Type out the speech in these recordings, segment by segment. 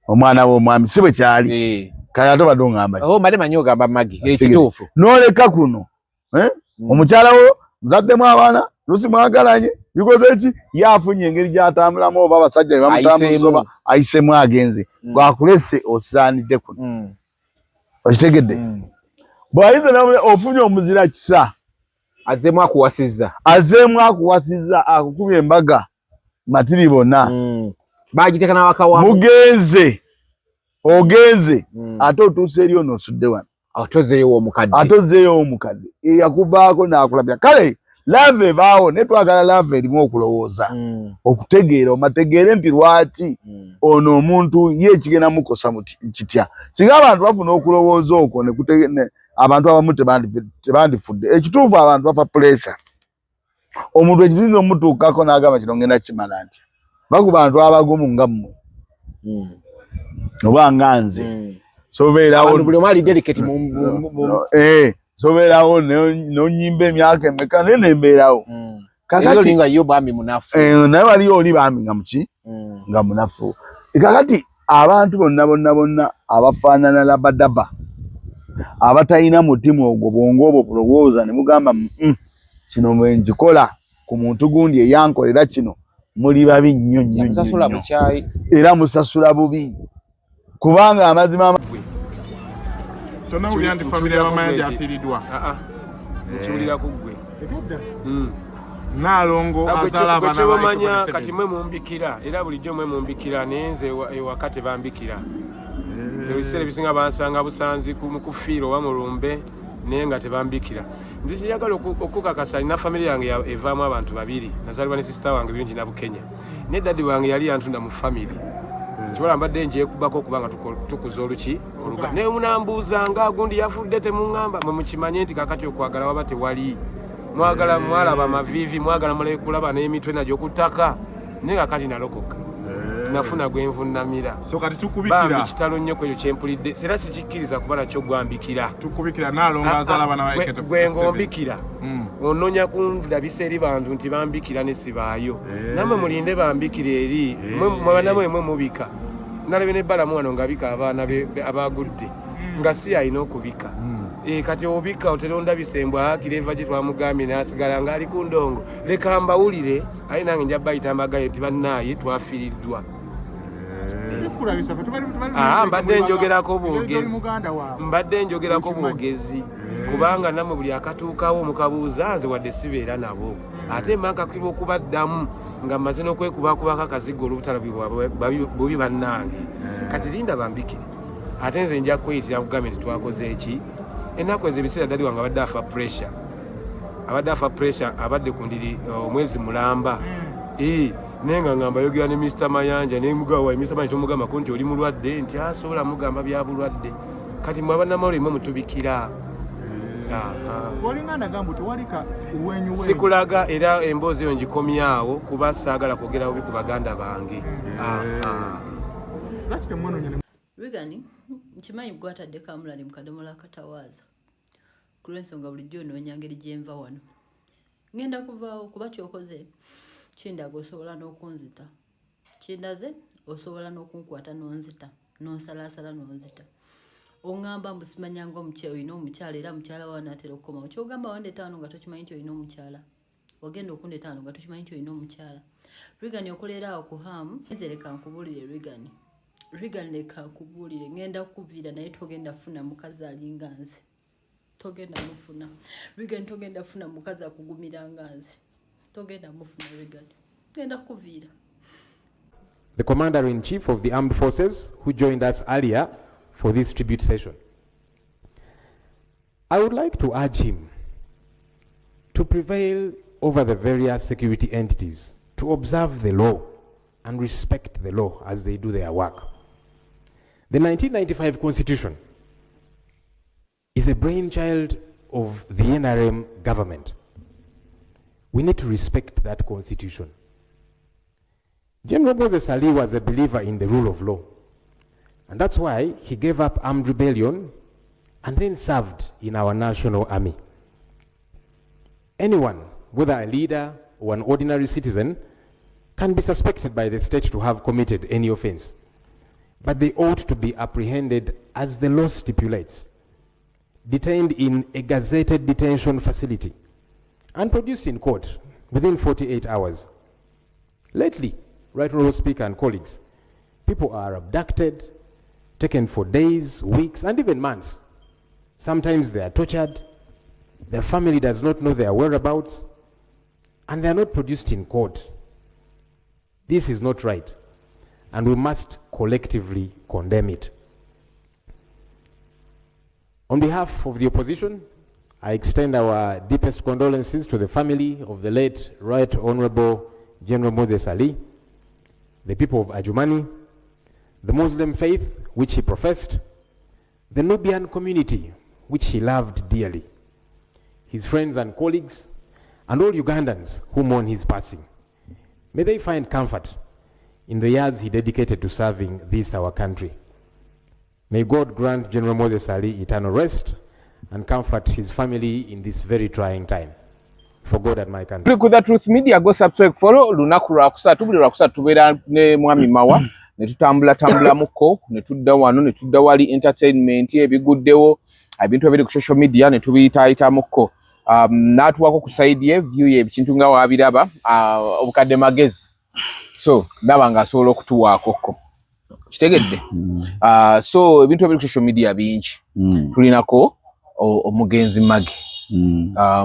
omwana w'omwami si bwe kyali kale ate badde oŋŋamba mbadde manyi ogamba magi ekituufu n'oleka kuno omukyala wo muzaddemu abaana lusi mwagalanye bikoze eki yaafunye engeri gy'atambulamu oba abasajja be bamutambuza oba ayisemu agenze bwakulese osaanidde kuno okitegedde bw'ayize ofunye omuzira kisa azeemu akuwasizza akukubye embaga matiri bonna bagiteeka n'abakawa mugenze ogenze ate otuuse eri ono osudde wano atozeeyo omukadde eyakuvaako n'akulabira kale lava ebaawo naye twagala lava erimu okulowooza okutegeera omategeere nti lwaki ono omuntu ye ekigenda mukosa kitya singa abantu bafuna okulowooza okwo abantu abamu tebandifudde ekituufu abantu bafa puleesa omuntu ekiyinza omutuukako n'agamba kino ngenda kimala nti baku bantu abagumu nga mmwe oba nga nze sobeerawo nonyimba emyaka emeka naye nembeerawo kakati nga yo bami munafu naye waliyo oli bami nga muki nga munafu kakati abantu bonna abafaanana labadaba abatalina mutima ogwo bwongo obwo bulowooza ne mugamba kino bwe nkikola ku muntu gundi eyankolera kino muli babi nnyo era musasula bubi kubanga amazima tona uli andi familia bamayanja afiridwa nkiwulira ku ggwe naalongo azala abana bamanya kati mwe mumbikira era bulijjo mwe mumbikira naye nze ewaka tebambikira ebiseera ebisinga bansanga busanzi mu kufiira oba mulumbe naye nga tebambikira nze kiyagala okukakasa nina famire yange evaamu abantu babiri nazaalibwa ne sisita wange birungi na bukenya naye daddi wange yali yantunda mu famire kibola mbadde njeekubako kubanga tukuza oluki naye munambuuzanga gundi yafudde temuŋŋamba mwe mukimanye nti kakati okwagala waba tewali mwagala mwalaba amaviivi mwagala mulabe kulaba n'emitwe nagyo ku ttaka naye kakati nalokoka nafuna gwenvunamira bambi kitalo nnyo ku ekyo kyempulidde era sikikkiriza kuba nakyo gwambikira gwe ngombikira ononya kundabisa eri bantu nti bambikira ne sibaayo namwe mulinde bambikira eri namwe mwe mubika nalabe nebbalamu wano ngabika abaana abagudde nga si alina okubika kati obika oteronda bisembwa kireva gye twamugambye n'asigala ng'ali ku ndongo leka mbawulire aye nange nja bayita mbagaye nti bannaaye twafiiriddwa mbadde njogerako bwogezi kubanga namwe buli akatuukawo mukabuuza nze wadde sibeera nabo ate mmakakirwa okubaddamu nga mmaze n'okwekubakubako akazigo olubutala bubi bannange kati linda bambikire ate nze nja kweyitira nkugambye nti twakoze eki ennaku ezo ebiseera ddali wange abadde afa pressure abadde ku ndiri omwezi mulamba naye nga ngamba yogera ne Mr. Mayanja naye mugawa Mr. Mayanja tomugamba ko nti oli mulwadde nti asobola mugamba bya bulwadde kati mwe abannamawulire mwe mutubikira sikulaga era emboozi eyo ngikomyawo kuba saagala kwogera bubi ku baganda bange Rigani nkimanyi gwatadde kamulali mukadomola katawaaza ku lw'ensonga bulijjo onoonya ngeri gyenva wano ngenda kuvaawo kuba kyokoze kindaga osobola n'okunzita kindaze osobola n'okunkwata n'onzita n'onsalaasala n'onzita oŋŋamba mbu simanyanga omukyala olina omukyala era mukyala wa naatera okukomawo kyogamba wandeeta wano nga tokimanyi nti olina omukyala wagenda okundeeta wano nga tokimanyi nti olina omukyala Rigani okolera awo ku hamu nze leka nkubuulire Rigani leka nkubuulire ngenda kukuviira naye togenda funa mukazi alinga nze togenda mufuna Rigani togenda funa mukazi akugumira nga nze togenda mufuna Rigani ngenda kukuviira. The Commander-in-Chief of the Armed Forces who joined us earlier for this tribute session. I would like to urge him to prevail over the various security entities to observe the law and respect the law as they do their work. The 1995 Constitution is a brainchild of the NRM government. We need to respect that Constitution. General Moses Ali was a believer in the rule of law, and that's why he gave up armed rebellion and then served in our national army. Anyone, whether a leader or an ordinary citizen, can be suspected by the state to have committed any offense. but they ought to be apprehended as the law stipulates, detained in a gazetted detention facility, and produced in court within 48 hours. Lately, Right Honourable Speaker and colleagues, people are abducted, taken for days, weeks, and even months. Sometimes they are tortured, their family does not know their whereabouts, and they are not produced in court. This is not right, and we must collectively condemn it. On behalf of the opposition, I extend our deepest condolences to the family of the late Right Honorable General Moses Ali, the people of Adjumani, the Muslim faith which he professed, the Nubian community which he loved dearly, his friends and colleagues, and all Ugandans who mourn his passing. May they find comfort in the years he dedicated to serving this our country. May God grant General Moses Ali eternal rest and comfort his family in this very trying time. For God and my country. With the Truth Media, go subscribe, follow. Lunaku lwakusatu buli lwakusatu tubeera ne mwami Mawa ne tutambula muko ne tudda wano ne tudda wali entertainment ebiguddewo ebintu ebiri ku social media ne tubiyita muko. N'atuwako kusaidie view ye ekintu nga wabiraba obukadde magezi. So ndaba nga asobola okutuwaako ko. Kitegedde. So ebintu ebiri ku social media bingi. Tulinako omugenzi Magi.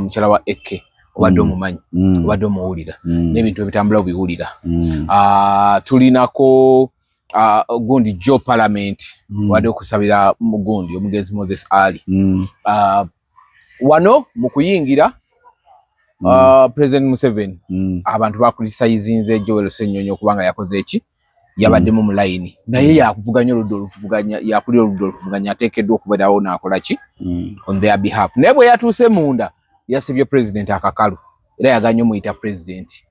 Mukyala wa Eke. Obadde omumanyi, obadde omuwulira, n'ebintu ebitambula obiwulira. Tulinako gundi Joe Parliament, obadde okusabira mugundi omugenzi Moses Ali. Wano mu kuyingira President Museveni, abantu bakulisayizinze Joel Ssenyonyo kubanga yakoze eki, yabaddemu mu line. Naye yakuvuganya oludda oluvuganya, yakulira oludda oluvuganya ateekeddwa okubeerawo n'akola ki on their behalf. Naye bwe yatuuse munda, yasibye president akakalu era yaganye omuyita president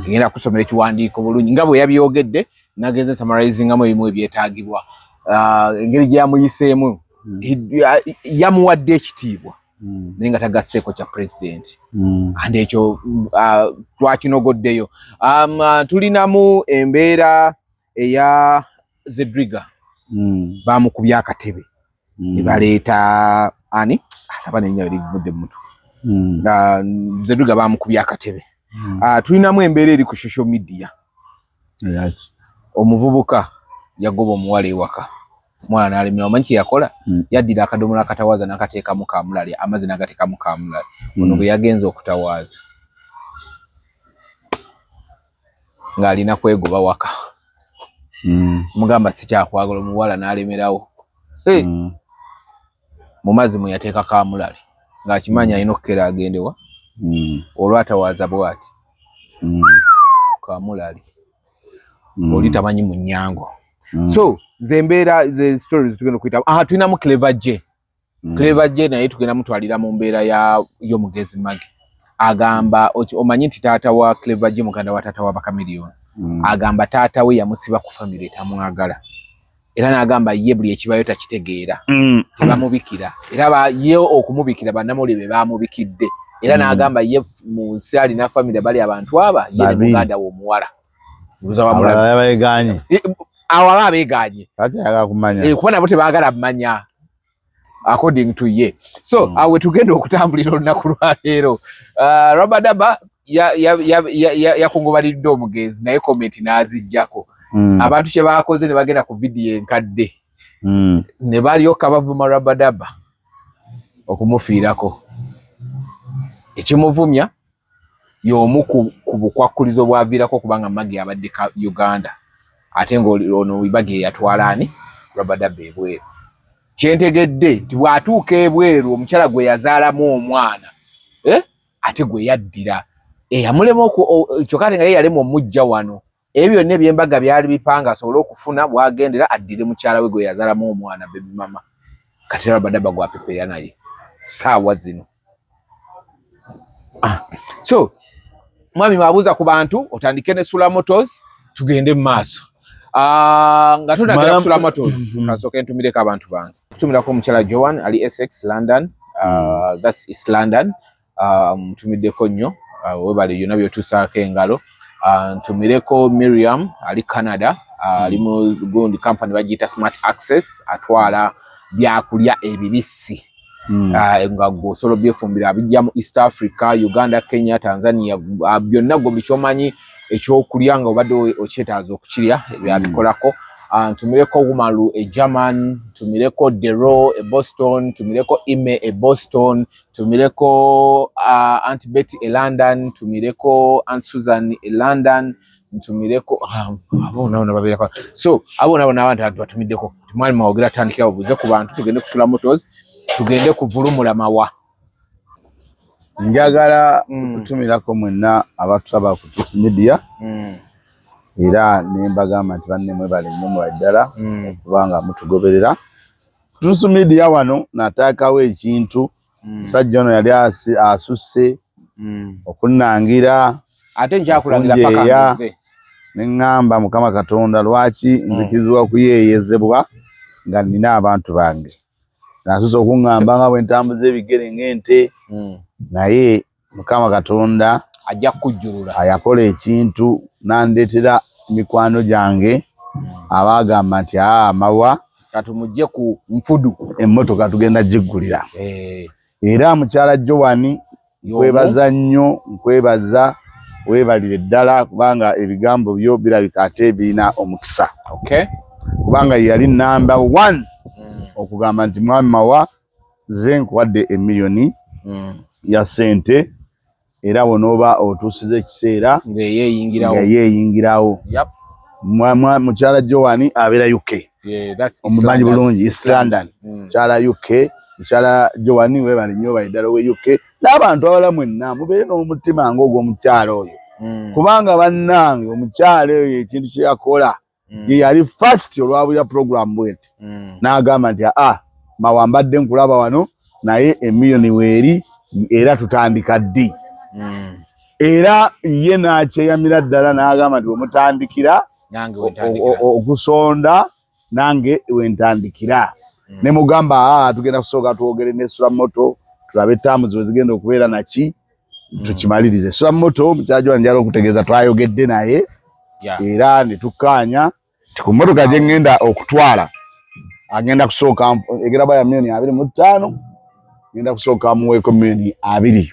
ngenda kusomera ekiwandiiko bulungi nga bwe yabyogedde nagenze summarizing amu ebimu ebyetaagibwa engeri gye yamuyiseemu yamuwadde ekitiibwa naye nga tagasseeko kya president andi ekyo twakinogoddeyo. Tulinamu embeera eya Zedriga baamukubya akatebe ne baleeta ani alaba nenya erivudde mu mutwe. Zedriga bamukubya akatebe. Tulinamu embeera eri ku social media. Omuvubuka yagoba omuwala ewaka. Omwana n'alemera, omanyi kye yakola? Yaddira akadomola akatawaaza n'akateekamu kaamulali, amazzi n'agateekamu kaamulali. Ono bwe yagenza okutawaaza ng'alina kwegoba waka. Mugamba sikyakwagala, omuwala n'alemerawo. Mu mazzi mwe yateeka kaamulali. Ng'akimanya alina okukera agendewa. Olwatawaaza bw'ati. Kaamulali. Oli tamanyi mu nnyango. So, zembeera ze stories tugenda okuyita. Tulinamu Clever J. Clever J naye tugenda mutwalira mu mbeera y'omugezi Magi. Agamba, omanyi nti taata wa Clever J muganda wa taata wa Bakamiliyoni. Agamba taata we yamusiba ku family tamwagala. Era n'agamba ye buli ekibayo takitegeera. Tebamubikira. Era ye okumubikira bannamuli be baamubikidde. Era n'agamba ye mu nsi alina family bali abantu aba ye ne muganda w'omuwala. Ababeeganye. Awala abeeganye. Ate yaga kumanya. Kuba nabo tebaagala mmanya. According to ye. So, awe tugenda okutambulira olunaku lwa leero. Rabadaba yakungubalidde omugenzi naye comment n'azijjako. Abantu kye baakoze ne bagenda ku video enkadde. Ne balyoka bavuma Rabadaba okumufiirako. Ekimuvumya y'omu ku bukwakkulizo bwaviirako kubanga Magi abadde Uganda. Ate ng'ono Magi yatwala ani? Rabadaba ebweru. Kyentegedde nti bw'atuuka ebweru omukyala gwe yazaalamu omwana ate gwe yaddira amulema kyokka nga ye yalema omujja wano. Ebyo byonna eby'embaga byali bipanga asobole okufuna bw'agendera addire mukyala we gwe yazaalamu omwana baby mama. Kati Rabadaba gwapepeera naye saawa zino. So mwami mwabuuza ku bantu otandike ne Sula Motors tugende mu maaso. Nga tunagera kusula Motors kasooka ntumireko abantu bantu. Tutumirako omukyala Joan ali Essex London. That's East London. Mutumiddeko nnyo webale byonna by'otuusaako engalo. Ntumireko Miriam ali Canada, ali mu gundi company bagita Smart Access atwala byakulya ebibisi. Nga gosolo byefumbira abijja mu East Africa, Uganda, Kenya, Tanzania, byonna go bichomanyi ekyokulya nga obadde okyetaaza okukirya byabikolako. Ntumireko Wumalu German, ntumireko Dero Boston, ntumireko Ime Boston, ntumireko Aunt Betty London, ntumireko Aunt Susan London, ntumireko abona babirako. So abona abantu batumiddeko mwali mawogera tandikira obuze ku bantu tugende kusula motors, tugende kuvulumula mawa. Njagala kutumirako mwenna abatulaba ku Tuks Media. Era nembagamba nti banne mwebale nnyo mwaddala kubanga mutugoberera. Tuks Media wano natakawo ekintu musajja ono yali asusse okunnangira ate njakulagira paka nze nengamba Mukama Katonda lwaki nzikizibwa kuyeeyezebwa nga nina abantu bange. Nasusse okungamba nga bwe ntambuza ebigere ng'ente naye Mukama Katonda ajja kujjulula ayakola ekintu nandetera mikwano gyange abagamba nti mawa katumujje ku nfudu emmotoka tugenda giggulira. Era mukyala Joani nkwebaza nnyo, nkwebaza weebalire ddala kubanga ebigambo byo birabika ate birina omukisa. Kubanga yali number 1 okugamba nti mwami mawa ze nkuwadde $1 million ya sente era wonoba otusize ekiseera ng'eyeyingirawo. Mukyala Joani abeera UK. Omumanyi bulungi East London. Mukyala UK, mukyala Joani weebale nnyo baddala we UK. N'abantu abala mwenna mubeere n'omutima ng'ogw'omukyala oyo. Kubanga bannange omukyala oyo ekintu kye yakola ye yali first olwabulira program bweti. N'agamba nti mawa mbadde nkulaba wano naye $1 million weeri era tutandika ddi. Era ye n'akyeyamira ddala n'agamba nti omutandikira okusonda nange wentandikira. Ne mugamba tugenda kusooka twogere ne Sula Moto tulabe ettaamu zwe zigenda okubeera naki tukimalirize. Sula Moto mukyala njala okutegeeza twayogedde naye era ne tukkaanya ku mmotoka gye ngenda okutwala agenda kusooka egeraba ya $25,000 ngenda kusooka muweeko $20,000.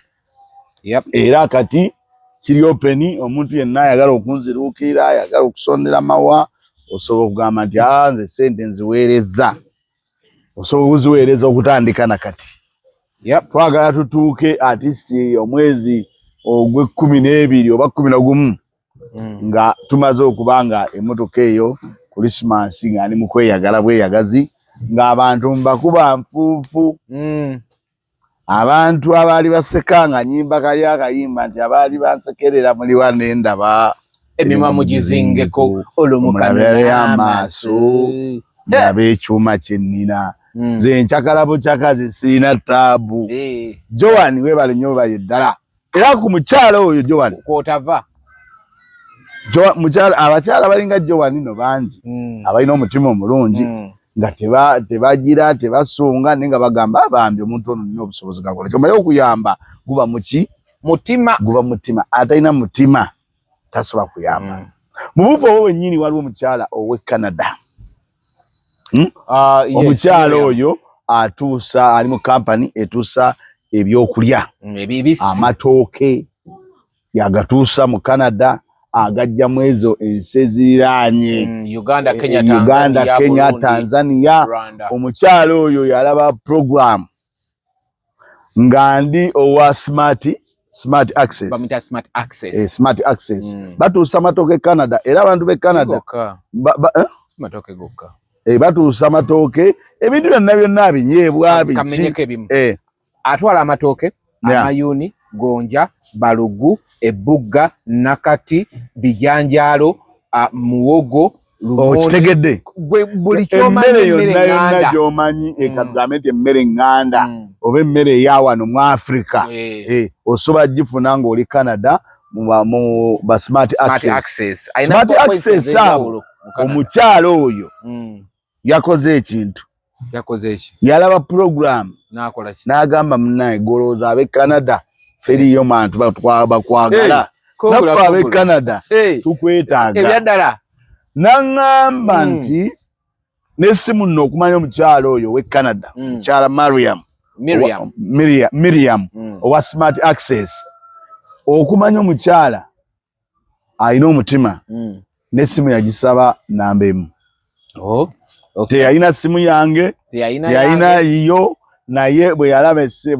Era kati kiri open, omuntu yenna ayagala okunziruukira ayagala okusondera mawa osobola okugamba nti nze sente nziweereza. Osobola okuziweereza okutandika nakati. Twagala tutuuke at least omwezi ogw'E12 oba 11 nga tumaze okubanga emmotoka eyo Christmas nga ali mu kweyagala bweyagazi ng'abantu mbakuba nfuufu. Abantu abaali baseka nga nyimba kali akayimba nti abaali bansekerera muli wano endaba emimwa mugizingeko olumukamera amaaso ndaba ekyuma kye nnina nze ncakalabo kyakazi sirina taabu. Joani weebale nnyo baye ddala. Era ku mukyala oyo Joani kwotava abakyala balinga Joani no bangi abalina omutima omulungi nga tebagira tebasunga nenga bagamba abambi omuntu ono nnyo obusobozi gakola. Kyomaye okuyamba guba muki mutima guba mutima atalina mutima tasobola kuyamba. Mu bufu obwo bwennyini waliwo omukyala ow'e Canada. Omukyala oyo atuusa ali mu kampani etuusa ebyokulya amatooke yagatuusa mu Canada agajjamu ezo ensi eziriraanye Uganda, Kenya, Tanzania. Omukyala oyo yalaba program nga ndi owa Smart Access. Batuusa amatooke Canada era abantu b'e Canada batuusa amatooke ebintu byonna binyeebwa biki atwala amatooke amayuni gonja balugu ebbuga nakati bijanjalo muwogo okitegedde buli kyomanya yonna gy'omanyi ekagame nti emmere nganda oba emmere eyawano mu Africa osobola gifuna ng'oli Canada mu ba Smart Access. Smart Access abo omukyala oyo yakoze ekintu yalaba program n'agamba munnaye golooza ab'e Canada feriyo mantu bakwagala naffe ab'e Canada tukwetaaga ebyaddala n'aŋŋamba nti n'essimu nno okumanya omukyalo oyo w'e Canada mukyala Miriam owa Smart Access okumanya omukyala alina omutima n'essimu yagisaba namba emu teyalina simu yange teyalina yiyo naye bwe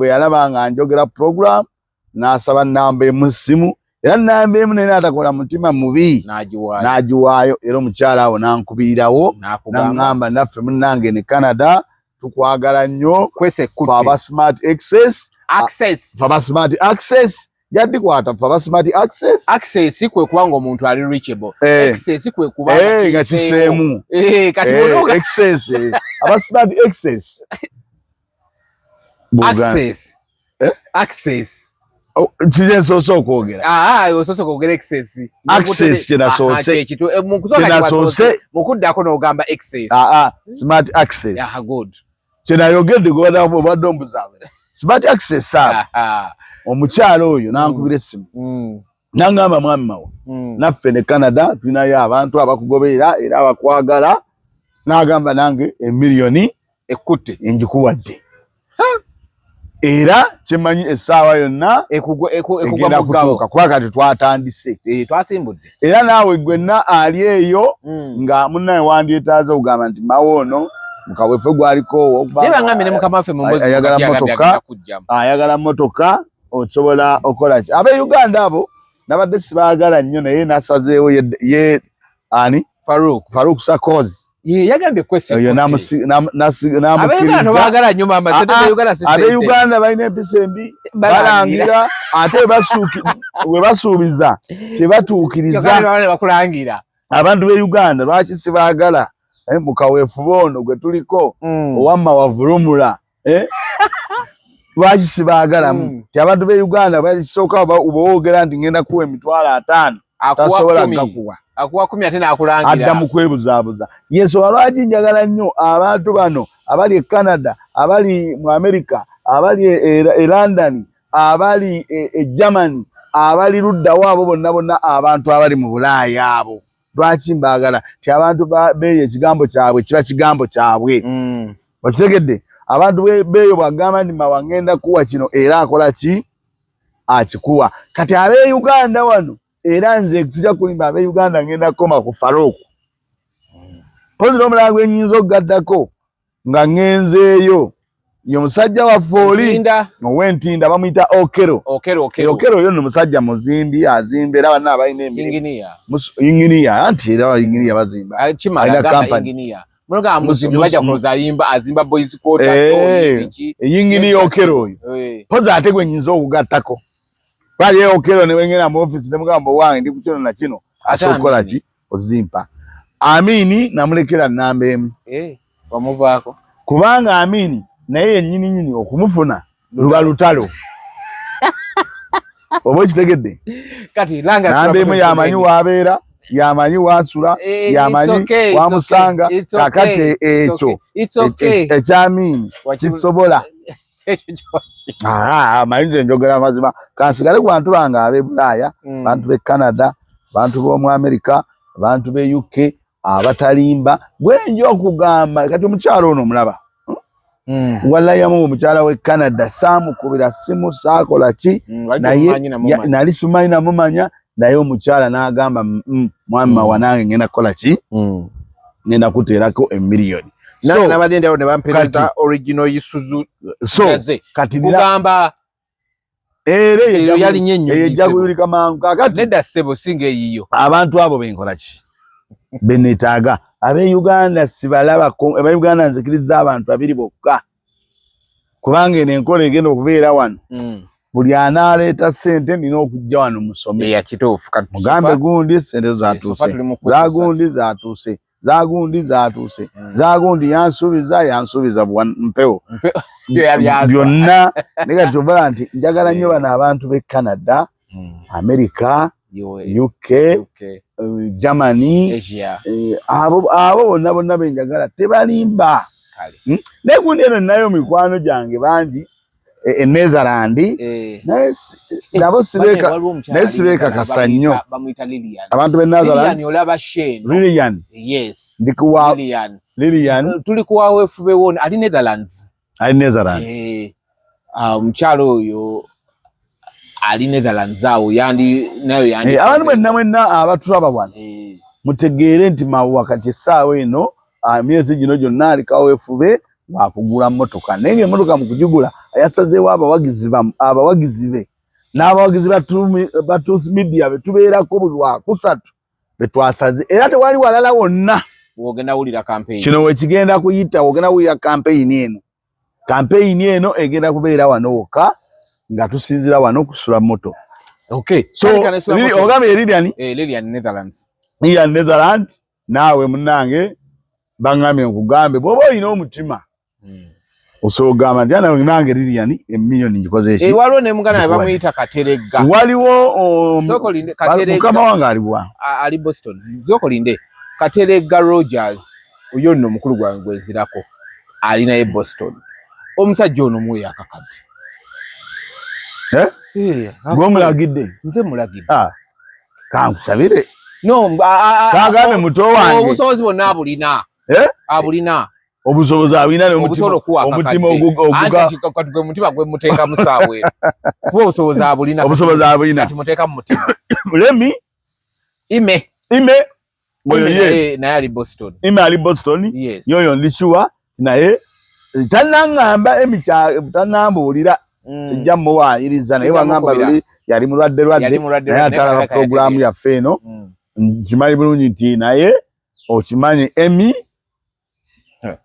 yalaba nga njogera program n'asaba namba emu simu era namba emu naye n'atakola mutima mubi n'agiwaayo era omukyala awo n'ankubirirawo n'aŋŋamba naffe munnange ne Canada tukwagala nnyo aba Smart Access aba Smart Access yaddikwata aba Smart Access kwe kubanga omuntu ali reachable access kwe kubanga nga kiseemu access aba Smart Access Chije soso kwogera. Soso kwogera access. Access chena sose. Chena sose. Mukuddako n'ogamba access. Smart Access. Yeah, good. Chena yogedde gwada obadde mbuzawe. Smart Access sa. Omukyalo oyo nankubira essimu. Nangamba mwami mawa. Naffe ne Canada tulinayo abantu abakugoberera era abakwagala. Nagamba nange emiliyoni ekutte njikuwadde. Era kimanyi essaawa yonna ekugwa kutuuka kuba kati twatandise twasimbudde era naawe gwenna ali eyo nga munnaye wandyetaaza okugamba nti mawono mukaweffe gwaliko ayagala motoka osobola okola ki abe Uganda abo nabadde sibaagala nnyo naye nasazeewo ye ani Farouk Sarkozy yagambye kwese yo abe Uganda balina empisa embi balangira ate we basuubiza tebatuukiriza bakulangira abantu be Uganda lwaki sibaagala mukaweefu bono gwe tuliko owamma wavulumula lwaki sibaagala ti abantu be Uganda bakisooka oboogera nti ngenda kuwa $5,000 tasobola gakuwa akuwa 10 ate nakulangira adda mu kwebuzaabuza yeso lwaki njagala nnyo abantu bano abali e Canada abali mu America abali e London abali e Germany abali ludda waabo bonna abantu abali mu Bulaaya abo lwaki mbaagala ti abantu beeyo ekigambo kyabwe kiba kigambo kyabwe bakitegedde abantu beeyo bwagamba nti mawangenda kuwa kino era akola ki akikuwa kati abe Uganda wano era nze tujja kulimba abe Uganda ngenda koma ku Farouk pozi n'omulala gwe nnyinza okugaddako nga ngenzeeyo ye musajja wa fooli ow'Entinda bamuyita Okero oyo nno musajja muzimbi azimba era banna abalina inginiya anti era inginiya bazimba azimba boys quarter inginiya Okero oyo pozi ate gwe nnyinza okugattako bali Okero ne wengera mu office ne mugamba wange ndi kukino na kino asokola ki ozimpa Amini namulekera namba emu wamuvaako kubanga Amini naye nyini okumufuna luba lutalo obo kitegedde kati langa namba emu yamanyi wabeera yamanyi wasula yamanyi wamusanga kakati ekyo ekyamini kisobola mayinza njogera mazima kansigale ku bantu bange ab'e Bulaaya bantu b'e Canada bantu b'omu America bantu b'e UK abatalimba gwenja okugamba kati omukyalo ono omulaba walayamu omukyala w'e Canada saamukubira simu saakola ki naye nali simanyi namumanya naye omukyala n'agamba mwami mawa nange ngenda kukola ki ngenda kuteerako $1,000,000 so nabadde awo ne bampereza original Isuzu kati kugamba eyo yali nnyo ejja kuyulika mangu kakati nedda ssebo singa eyiyo abantu abo benkola ki benetaaga abe Uganda sibalabako abe Uganda nzikiriza abantu babiri bokka kubanga eno enkola egenda okubeera wano buli anaaleeta ssente nina okujja wano musome mugambe gundi ssente zatuuse zagundi zatuuse zagundi zatuuse zagundi yansuubiza mpewo byonna nekati ovala nti njagala nnyo bano abantu b'e Canada America UK Germany abo bonna benjagala tebalimba naye gundi eno nayo mikwano gyange bangi Netherland nabo sibeka kasanyo bamwita Lilian abantu be Netherland Lilian olaba sheno Lilian yes ndikuwa Lilian tuli kuwa wefube wona ali Netherlands mchalo oyo ali Netherlands awo yandi nayo yandi abantu mwenna abatulaba bwana mutegeere nti wakati saawe eno myezi gino gyonna alikawo wefube wakugula motoka nenge motoka mukujugula ayasazeewo abawagizi be n'abawagizi ba Truth Media betubeerako buli wakusatu betwasaze era tewali walala wonna wogenda wulira campaign kino wekigenda kuyita wogenda wulira campaign eno egenda kubeera wano wokka nga tusinzira wano kusula moto. Okay, so ogambe Lilian Netherlands naawe munange bangamye okugambe bwoba olina omutima osogamba nti ana nange Lilian emiliyoni njikoze eki waliwo ne mugana bamuyita Kateregga waliwo Kateregga mukama wange aliwa ali Boston zokolinde Kateregga Rogers oyo nno mukulu gwange gwezirako ali naye Boston omusajja ono muwe akakadde gwomulagidde nze mulagidde kankusabire no kagambe muto wange obusobozi bonna abulina obusobozi abulina omutima oguga gwe mutima gwe muteeka musaawe kuba obusobozi abulina muteeka mu mutima lemi ime naye ali Boston yoyo ndikiwa naye tanangamba tanambuulira sijja muwaayiriza naye wangamba luli yali mulwadde naye atalaba programu yaffe eno nkimanyi bulungi nti naye okimanyi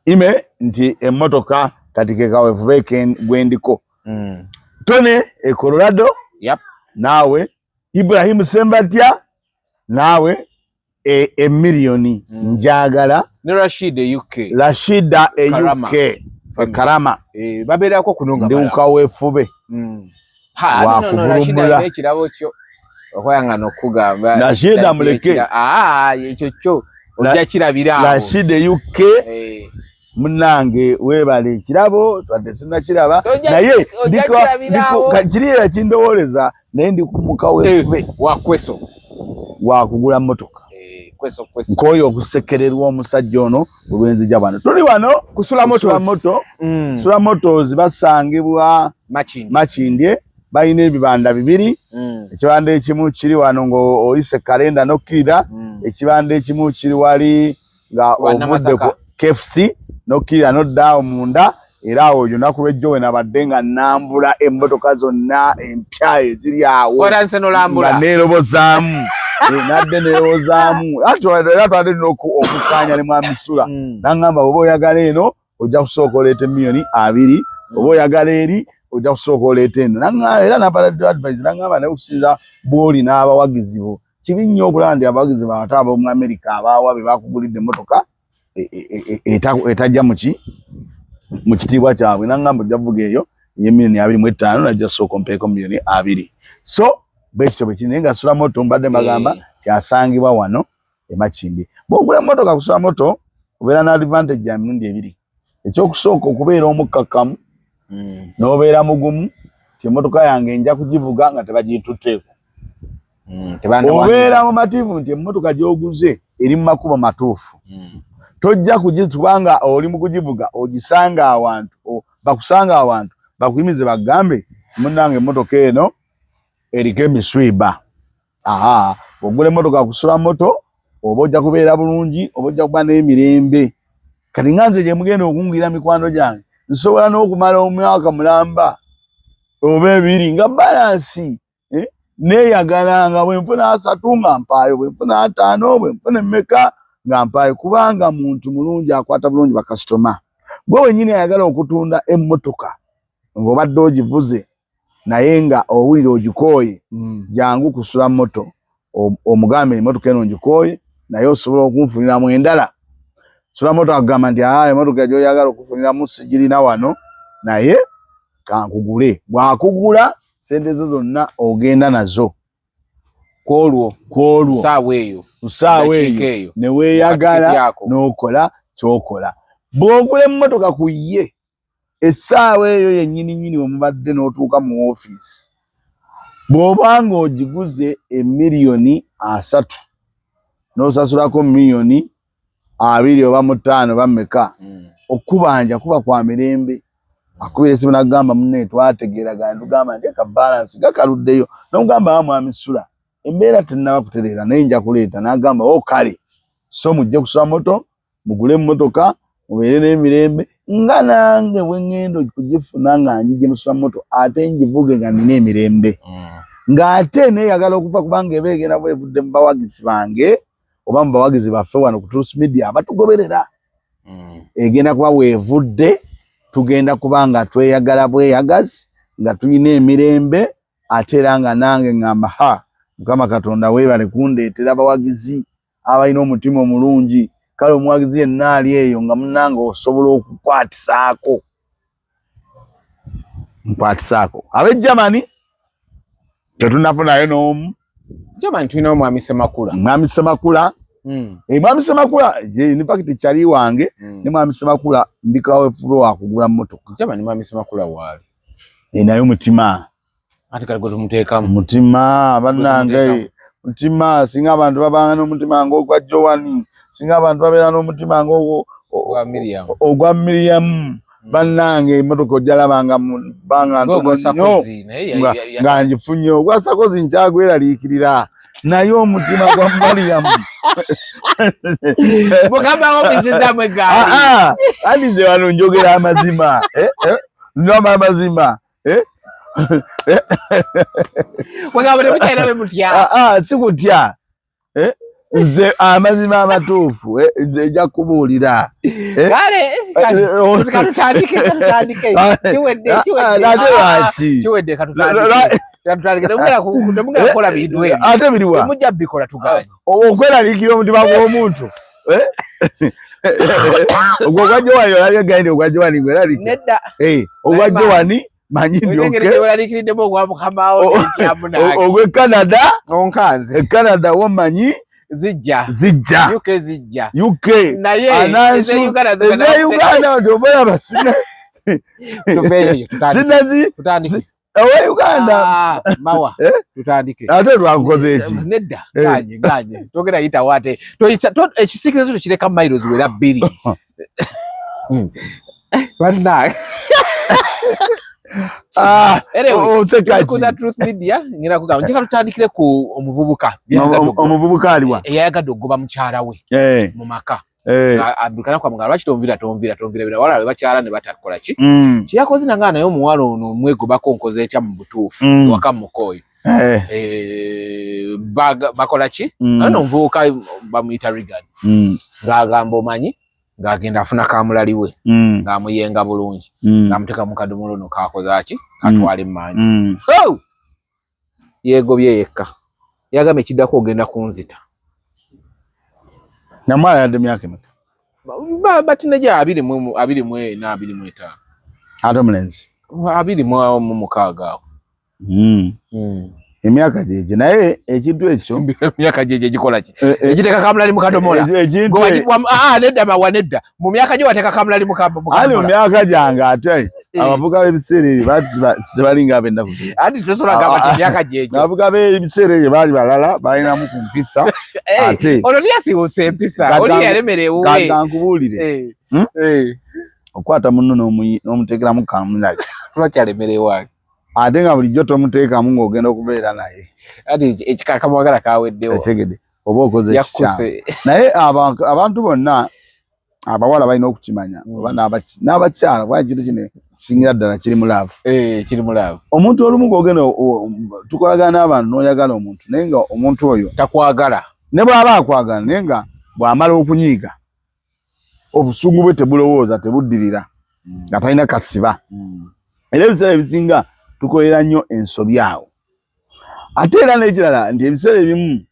ime nti emmotoka kati kekawefube gwendiko Tone Colorado naawe Ibrahim Sembatya naawe emiliyoni njagala ne Rashida UK Karama babeerako kunonga ndiuka wefube Rashida ekirabo kyo okwayanga nokugamba Rashida muleke ekyo kyo ojja kirabira Rashida UK munange webale ekirabo swadde sinakiraba naye kiriira kindowoleza naye ndi kumuka wefube wakweso wakugula motoka kweso nkoyo okusekererwa omusajja ono olwenzija bano tuli wano kusula moto zibasangibwa Makindye balina ebibanda bibiri ekibanda ekimu kiri wano ngo oyise kalenda nokkirira ekibanda ekimu kiri wali nga ovuddeko KFC nokkirira noddaawo munda era awo olyo naku lwejjo we nabadde nga nambula emmotoka zonna empya eziri awo nga neerobozaamu nadde neerobozaamu era twadde nina okukkaanya ne mwamisula naŋŋamba oba oyagala eno ojja kusooka oleeta miliyoni 2 oba oyagala eri ojja kusooka oleeta eno naŋŋamba era nabaladde advice naŋŋamba naye okusinza bw'oli n'abawagizi bo kibi nnyo okulaba nti abawagizi bawe ate ab'omu America abaawa be bakugulidde emmotoka etajja mu kitiibwa kyabwe naŋŋamba ojja kuvuga eyo ey'emiliyoni 25 najja kusooka ompeeko miliyoni 2 so bwekityo bwe kiri naye nga sula moto mbadde mbagamba kyasangibwa wano e Makindye bw'ogula emmotoka kusula moto obeera n'advantage ya mirundi ebiri ekyokusooka okubeera omukkakkamu n'obeera mugumu ti emmotoka yange nja kugivuga nga tebagituteeko obeera mumativu nti emmotoka gy'oguze eri mu makubo matuufu tojja kugitubanga oli mu kugivuga ogisanga awantu bakusanga awantu bakuyimize bagambe munnange emmotoka eno eriko emiswiba ogula emmotoka kusula moto oba ojja kubeera bulungi oba ojja kuba n'emirembe kati nga nze gye mugenda okungira mikwano gyange nsobola n'okumala omwaka mulamba oba 2 nga balansi neeyagalanga bwenfuna 3 nga mpaayo bwenfuna 5 bwenfuna emmeka nga mpaayo kubanga muntu mulungi akwata bulungi bakasitoma gwe wenyini ayagala okutunda emmotoka ng'obadde ogivuze naye nga owulira ogikooye jangu kusula moto omugambe emmotoka eno ngikooye naye osobola okunfuniramu endala sula moto agamba nti emmotoka gy'oyagala okufuniramu sigirina wano naye kankugule bw'akugula sente zo zonna ogenda nazo kwolwo kusaawa eyo ne weeyagala n'okola kyokola bw'ogula emmotoka ku ye essaawa eyo yennyini omubadde n'otuuka mu ofiisi bw'obanga ogiguze $1,300,000 n'osasulako $2,500,000 oba $5,000 oba mmeka okubanja kuba kwa mirembe akubira esimu n'agamba munne twategeeragana tugamba nti akabalansi gakaluddeyo n'omugamba mwami Sula embeera tennaba kutereera naye nja kuleeta n'agamba kale so mujje kusula moto mugule emmotoka mubeere n'emirembe nga nange bwe ŋŋenda okugifuna nga njije musula moto ate ngivuge nga nina emirembe ng'ate neeyagala okufa kubanga eba egenda bwevudde mu bawagizi bange oba mu bawagizi baffe wano ku Truth Media abatugoberera egenda kuba weevudde tugenda kuba nga tweyagala bweyagazi nga tulina emirembe ate era nga nange ŋŋamba Mukama Katonda weebale kundeetera abawagizi abalina omutima omulungi kale omuwagizi yenna ali eyo nga munnange osobola okukwatisaako nkwatisaako ab'e Germany tetunafunayo n'omu Germany tulina omwami Semakula mwami Semakula mwami Semakula in fact kyali wange ne mwami Semakula ndikawe fulo wakugula mmotoka Germany mwami Semakula waali nayo mutima ate kale tumuteekamu mutima bannange mutima singa abantu babanga n'omutima ng'ogwa Joani singa abantu babeera n'omutima ng'ogwa Miriam bannange emmotoka ojalabanga mu bbanga ntono nga ngifunye ogwa Sakozi nkyagweraliikirira naye omutima gwa Mariam mugambawo bisizaamu eggaali andi nze wano njogera amazima ndoma amazima sikutya nze amazima amatuufu nze nja kubuulira ate biriwa okweraliikira omutima gw'omuntu ogwo ogwa Joani olabyegaindi ogwa Joani gweraliikira ogwa Joani manyi ogwe Canada onkanze Canada womanyi zijja UK naye eza Uganda ndobola basina sinazi owe Uganda mawa tutandike ate twakoze eki nedda ganye togera yita wate ekisikirezo kireka miles wera 2 bana kuza Truth Media ngira kugamba njeka tutandikire ku omuvubuka aliwa eyagadde ogoba mukyala we mu maka abikana kwa mugala bakitomvira bira wala bakyala ne batakola ki kiyakoze nanga nayo omuwala ono mwegobako nkoze ekya mu butuufu waka mukoyo bakola ki ano omuvubuka bamuyita Regan ng'agamba omanyi ng'agenda afuna kamulali we ng'amuyenga bulungi ng'amuteeka mu kadomola no kakoze aki katwale manzi yegobye yekka yagamba ekiddako ogenda kunzita namwala yadde myaka emeka batineja 24 ate omulenzi 26 emyaka jeje naye ekintu ekyo emyaka jeje gikola ki ekiteka kamulali mu kadomola nedda mawanedda mu myaka gye wateeka kamulali mu kadomola ali mu myaka gyange ate abavuga b'ebiseera ebyo tebalinga ab'ennaku ati tosobola gamba ti myaka jeje abavuga b'ebiseera ebyo baali balala balinamu ku mpisa ate ono lyasiwusa empisa oli yalemerewe kankubuulire okwata munno n'omuteekeramu kamulali lwaki alemerewe ate nga bulijjo tomuteekamu ng'ogenda okubeera naye ati ekikakamwagala kaweddewo etegede oba okoze ekikyamu naye abantu bonna abawala balina okukimanya oba n'abakyala kuba ekintu kino kisingira ddala kiri mu laavu kiri mu laavu omuntu olumu g'ogenda tukolagana n'abantu n'oyagala omuntu naye nga omuntu oyo takwagala ne bw'aba akwagala naye nga bw'amala okunyiiga obusungu bwe tebulowooza tebuddirira nga talina kasiba era ebiseera ebisinga tukolera nnyo ensobi awo ate era n'ekirala nti ebiseera ebimu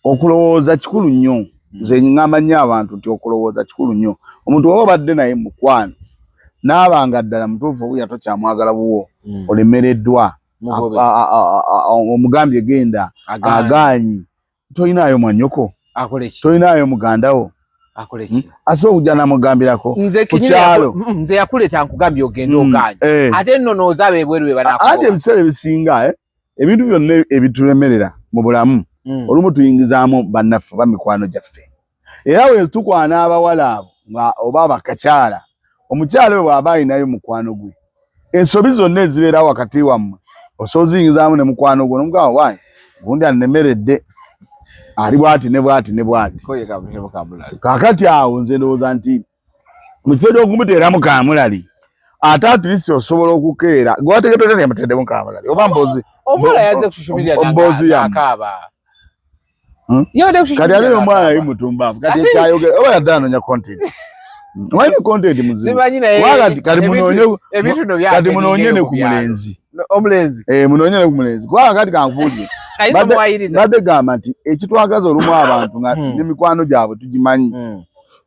okulowooza kikulu nnyo nze ngamba nnyo abantu nti okulowooza kikulu nnyo omuntu oba obadde naye mukwano n'abanga ddala mutuufu obulya tokyamwagala buwo olemereddwa omugambye genda agaanyi tolinaayo mwannyoko tolinaayo mugandawo akolechi aso kujja namugambirako kukyalo nze yakuleta nkugambye ogendo oganye ate nno nozabe ebweru banakuwa ate ebisere bisinga ebintu byonna ebitulemerera mu bulamu olumu tuyingizaamu bannaffe bamikwano gyaffe era we tukwana abawala abo nga oba abakakyala omukyala we bw'aba alinayo mukwano gwe ensobi zonna ezibeera wakati wammwe osobola ziyingizaamu ne mukwano gwe nomugamba waayi gundi annemeredde ali bwati ne bwati ne bwati kaakati awo nze ndowooza nti mu kifo gy'okumuteeramu kaamulali ate atilisi osobola okukeera gwe wategekedde yamuteeddemu kaamulali oba mbozi omwana yaze kushushumirira n'akaaba kati ate omwana yali mutumbaavu kati ekyayogera oba yadde anoonya content wali content muzibu kati munoonye ne ku mulenzi munoonye ne ku mulenzi kubanga kati kankubuulire badde gamba nti ekitwagaza olumu abantu nga n'emikwano gyabwe tugimanyi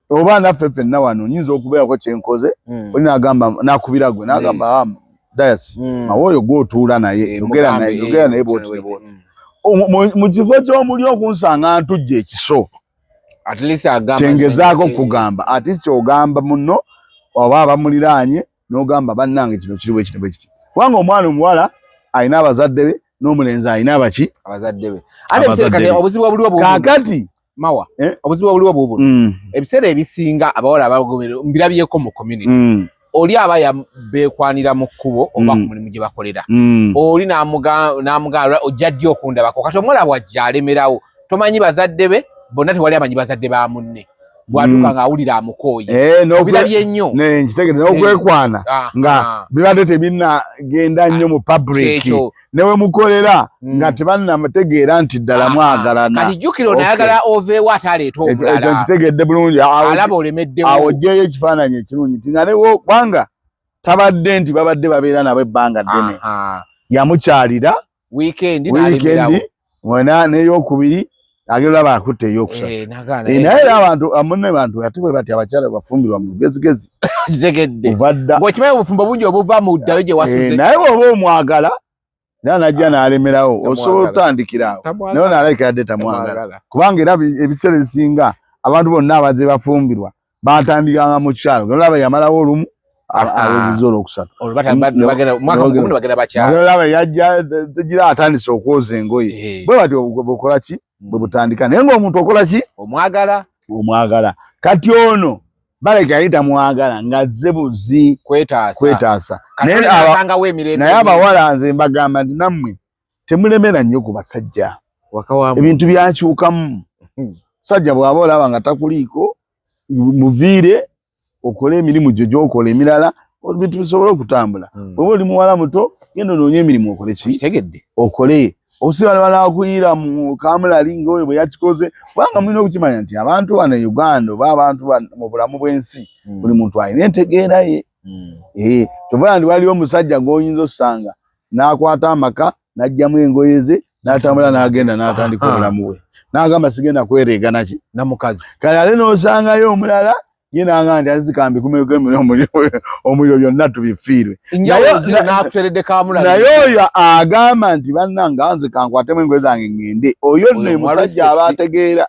oba naffe ffenna wano nyinza okubeerako kyenkoze oli n'agamba nakubira gwe n'agamba dayasi mawe oyo gw'otuula naye yogera naye booti ne booti mu kifo ky'omuli okunsanga ntujja ekiso kyengezaako okugamba ate kyogamba muno oba abamuliraanye n'ogamba bannange kino kiri bwe kiti bwe kiti kubanga omwana omuwala alina abazadde be n'omulenzi alina abaki abazadde be ate ebiseera obuzibu obuliwo kaakati mawa obuzibu obuliwo bubuno ebiseera ebisinga abawala abagoberera mbirabyeko mu community oli aba beekwanira mu kkubo oba ku mulimu gye bakolera oli n'amugamba ojja ddi okundabako kati omuwala bw'ajja alemerawo tomanyi bazadde be bonna tewali amanyi bazadde ba munne bwatuuka ng'awulira amukooye obirabye nnyo nkitegedde n'okwekwana nga bibadde tebinnagenda nnyo mu public newe mukolera nga tebannamutegeera nti ddala mwagalana kati jjukira onayagala oveewo ate aleeta omulala ekyo nkitegedde bulungi alaba olemeddewo awo ojjeeyo ekifaananyi ekirungi nti nga newo kubanga tabadde nti babadde babeera nabo ebbanga ddene yamukyalira wiikendi mwena n'eyokubiri agenda olaba akutte ey'okusatu naye era abantu munne bantu ate bwe bati abakyala bafumbirwa mu lugezigezi kitegedde ng'okimanyi obufumbo bungi obuva mu ddayo gye wasuze naye bw'oba omwagala era najja n'alemerawo osobola otandikiraawo naye n'alabika yadde tamwagala kubanga era ebiseera ebisinga abantu bonna abaze bafumbirwa batandikanga mu kyalo olaba yamalawo olumu awegiza olwokusatu olaba yajja tegira atandise okwoza engoye bwe bati obukola ki bwe butandika naye ng'omuntu okola ki omwagala kati ono baleka yali tamwagala ng'azze buzi kwetaasa naye abawala nze mbagamba nti nammwe temulemera nnyo ku basajja ebintu byakyukamu musajja bw'aba olaba nga takuliiko muviire okole emirimu gyo gy'okola emirala ebintu bisobole okutambula bw'oba oli muwala muto genda onoonye emirimu okole ki okole obusiba banakuyira mu kaamulali ng'oyo bwe yakikoze kubanga mulina okukimanya nti abantu wano e Uganda oba abantu mu bulamu bw'ensi buli muntu alina entegeera ye kyova ndi waliwo omusajja gw'oyinza osanga n'akwata amaka n'aggyamu engoye ze n'atambula n'agenda n'atandika obulamu bwe n'agamba sigenda kwereegana ki namukazi kale ate n'osangayo omulala ye n'agamba nti azikambi kumekemire omuliro byonna tubifiirwe naye oyo agamba nti bannanga nze kankwatemu engoye zange ngende oyo nno musajja aba ategeera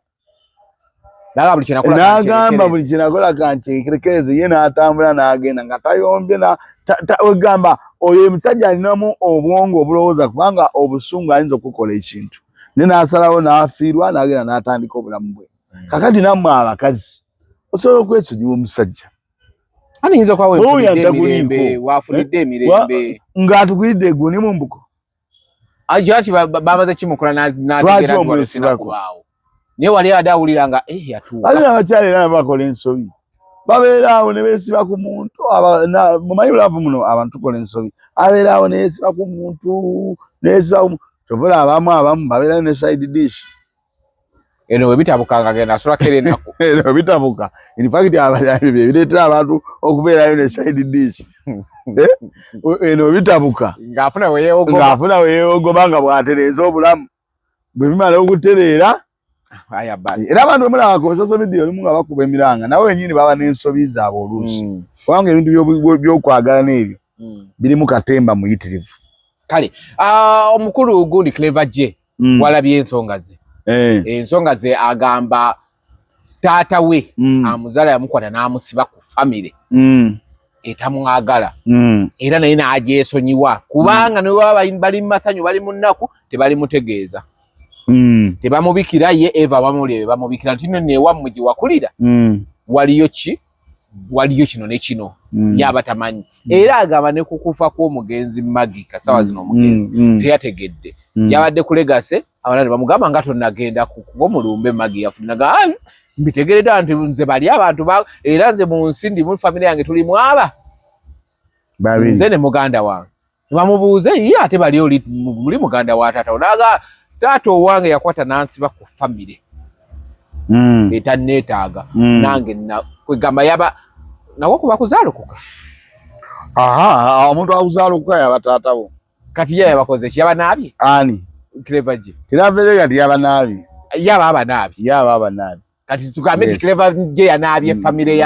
n'agamba buli kyenakola kankirekereze ye n'atambula n'agenda nga tayombye ogamba oyo omusajja alinamu obwongo obulowooza kubanga obusungu ayinza okukola ekintu ne n'asalawo n'afiirwa n'agenda n'atandika obulamu bwe kakati nammwe abakazi osobola okwesonyiwa omusajja ayinza kuba wafunidde emirembe ng'atugwiridde eguni mu mbugo aki bamaze kimukola n'ategeera nti walosinakuwaawo naye wali ade awulira nga yatuuka ali abakyala era bakola ensobi babeera awo ne beesiba ku muntu mumanyi bulavu muno abantu tukola ensobi abeera awo neyeesiba ku muntu kyovola abamu babeerayo ne side dish eno bwe bitabuka ngagenda asolako era ennaku eno bwe bitabuka in fact bireetera abantu okubeerayo ne side dish eno bwe bitabuka ng'afuna weyeewogoba nga bw'atereeza obulamu bwe bimala okutereera era abantu bemulaba ku social media olumu nga bakuba emiranga nawe wenyini baba n'ensobi zaabwe oluusi kubanga ebintu by'okwagala n'ebyo birimu katemba muyitirivu kale omukulu gundi Clever J walabye ensonga ze ensonga ze agamba taata we amuzala yamukwata n'amusiba ku family etamwagala era naye n'agyesonyiwa kubanga ne baba bali mu masanyu bali mu nnaku tebali mutegeeza tebamubikira ye Eva bamulebe bamubikira nti nno ewammwe gye wakulira waliyo kino ne kino yaba tamanyi era agamba ne kukufa kw'omugenzi Magika sawa zino omugenzi teyategedde yabadde kulegase abana bamugamba nga tonnagenda kuomulumbe Magi yafunaga mbitegeredde nti nze bali abantu era nze mu nsi ndi mu family yange tuli mwaba nze ne muganda wange bamubuuze ye ate bali oli muganda wa taata onaga taata owange yakwata nansiba ku family etanneetaaga nange kwegamba yaba nawo kuba kuzaalokoka omuntu akuzaalokoka yaba taata bo kati ye yabakoze ki yabanaabye ani Clever J kati yabanaabye yaba abanaabye kati tugambe nti Clever J yanaabye family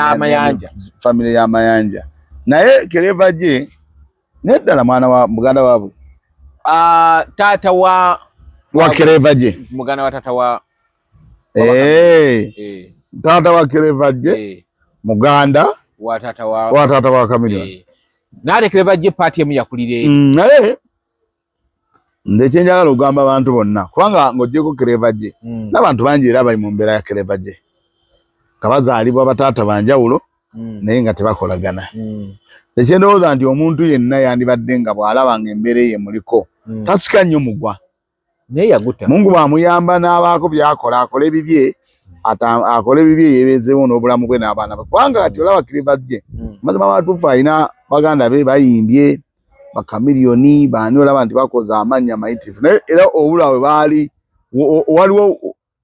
y'amayanja naye Clever J neddala mwana wa muganda waabwe taata wa Clever J muganda wa taata wa taata wa Clever J muganda wa taata wa Chameleone nale Clever J party emu yakulire naye ndekyenjagala ogamba abantu bonna kubanga ng'ogyeko Clever J n'abantu bangi era bali mu mbeera ya Clever J kabazaalibwa bataata banjawulo naye nga tebakolagana ekyendowooza nti omuntu yenna yandibadde nga bw'alabanga embeera ye muliko tasika nnyo mugwa naye yaguta Mungu bw'amuyamba n'abaako by'akola akole bibye yeebeezeewo n'obulamu bwe n'abaana be kubanga kati olaba Clever J mazima matuufu alina baganda be bayimbye Chameleone baani olaba nti bakoze amannya mayitifu naye era obula we baali waliwo